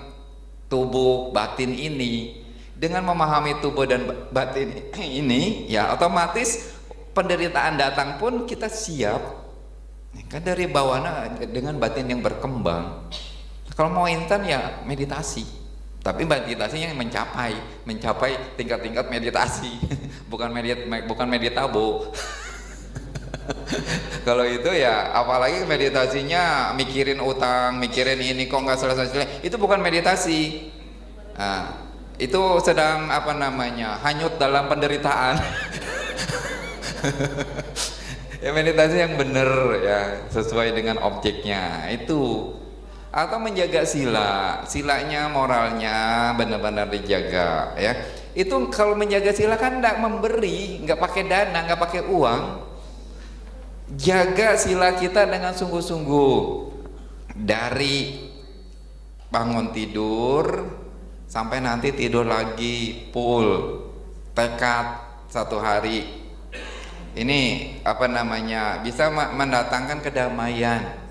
tubuh batin ini. Dengan memahami tubuh dan batin ini, ya otomatis penderitaan datang pun kita siap. Kan dari bawana dengan batin yang berkembang. Kalau mau instan ya meditasi. Tapi meditasinya yang mencapai tingkat-tingkat meditasi, bukan meditabo. Kalau itu ya, apalagi meditasinya mikirin utang, mikirin ini kok nggak selesai, itu bukan meditasi. Nah, itu sedang hanyut dalam penderitaan. Ya meditasi yang benar, ya sesuai dengan objeknya itu. Atau menjaga silanya, moralnya benar-benar dijaga, ya. Itu kalau menjaga sila kan tidak memberi, nggak pakai dana, nggak pakai uang. Jaga sila kita dengan sungguh-sungguh, dari bangun tidur sampai nanti tidur lagi, full tekad satu hari ini bisa mendatangkan kedamaian.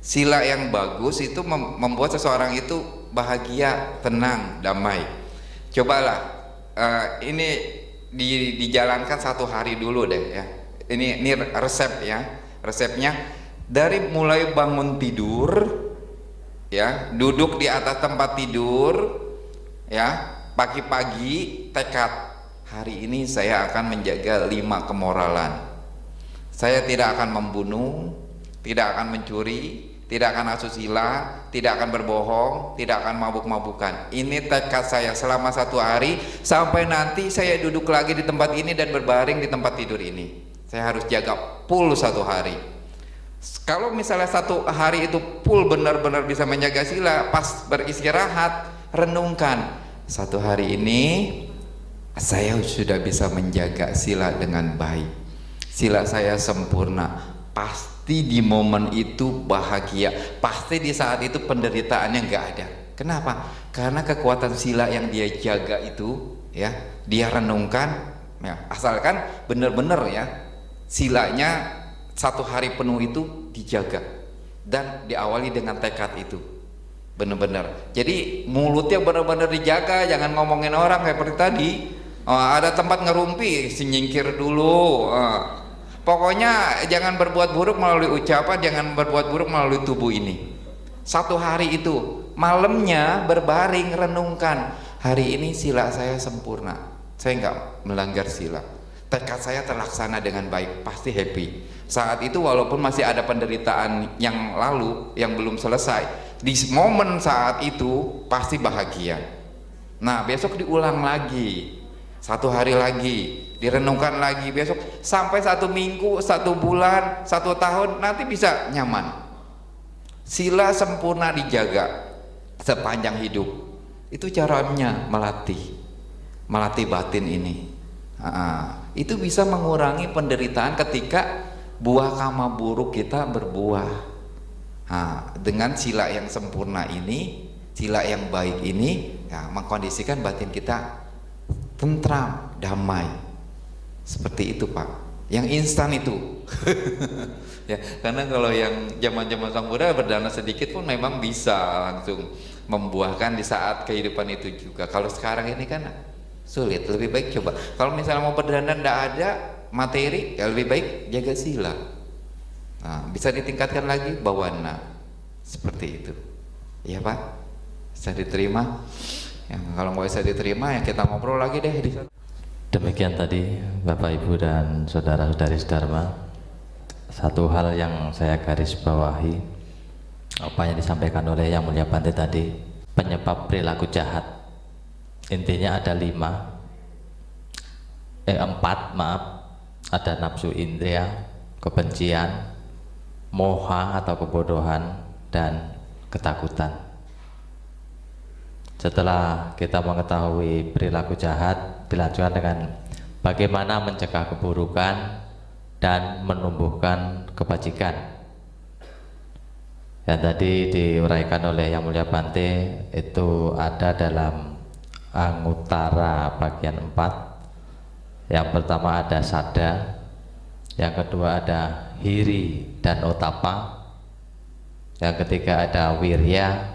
Sila yang bagus itu membuat seseorang itu bahagia, tenang, damai. Cobalah ini dijalankan satu hari dulu deh, ya. Ini resep, ya. Resepnya Dari mulai bangun tidur, ya, duduk di atas tempat tidur, ya, pagi-pagi tekad, hari ini saya akan menjaga 5 kemoralan. Saya tidak akan membunuh, tidak akan mencuri, tidak akan asusila, tidak akan berbohong, tidak akan mabuk-mabukan. Ini tekad saya selama 1 hari, sampai nanti saya duduk lagi di tempat ini dan berbaring di tempat tidur ini. Saya harus jaga full 1 hari. Kalau misalnya 1 hari itu full benar-benar bisa menjaga sila, pas beristirahat renungkan, 1 hari ini saya sudah bisa menjaga sila dengan baik, sila saya sempurna. Pasti di momen itu bahagia, pasti di saat itu penderitaannya nggak ada. Kenapa? Karena kekuatan sila yang dia jaga itu, ya, dia renungkan, ya, asalkan benar-benar, ya, silanya 1 hari penuh itu dijaga dan diawali dengan tekad itu benar-benar. Jadi mulutnya benar-benar dijaga, jangan ngomongin orang kayak seperti tadi. Ada tempat ngerumpi, nyingkir dulu. Pokoknya jangan berbuat buruk melalui ucapan, jangan berbuat buruk melalui tubuh ini. 1 hari itu malamnya berbaring renungkan, hari ini sila saya sempurna, saya nggak melanggar sila, tekad saya terlaksana dengan baik, pasti happy. Saat itu walaupun masih ada penderitaan yang lalu yang belum selesai, di momen saat itu pasti bahagia. Nah, besok diulang lagi, 1 hari lagi direnungkan lagi, besok sampai 1 minggu, 1 bulan, 1 tahun, nanti bisa nyaman. Sila sempurna dijaga sepanjang hidup. Itu caranya melatih batin ini. Itu bisa mengurangi penderitaan ketika buah karma buruk kita berbuah. Dengan sila yang sempurna ini, sila yang baik ini, ya, mengkondisikan batin kita tentram, damai. Seperti itu, Pak. Yang instan itu. Ya, karena kalau yang zaman-zaman Sang Buddha berdana sedikit pun memang bisa langsung membuahkan di saat kehidupan itu juga. Kalau sekarang ini kan sulit, lebih baik coba. Kalau misalnya mau berdana tidak ada materi, ya lebih baik jaga sila. Nah, bisa ditingkatkan lagi bawana, seperti itu. Iya, Pak, bisa diterima. Yang kalau nggak bisa diterima, ya kita ngobrol lagi deh di sana. Demikian tadi Bapak Ibu dan saudara-saudari Dharma, satu hal yang saya garis bawahi apa yang disampaikan oleh Yang Mulia Bante tadi, penyebab perilaku jahat intinya ada 4, maaf. Ada nafsu indria, kebencian, moha atau kebodohan, dan ketakutan. Setelah kita mengetahui perilaku jahat, dilanjutkan dengan bagaimana mencegah keburukan dan menumbuhkan kebajikan. Yang tadi diuraikan oleh Yang Mulia Bante itu ada dalam Anguttara bagian 4. Yang pertama ada sada, yang kedua ada hiri dan otapa, yang ketiga ada wirya,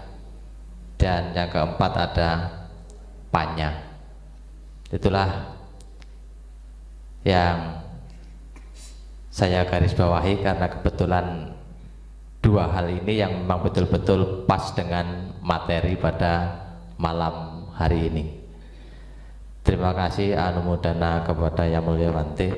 dan yang keempat ada panya. Itulah yang saya garis bawahi karena kebetulan 2 hal ini yang memang betul-betul pas dengan materi pada malam hari ini. Terima kasih, anumodana kepada Yang Mulia Bante.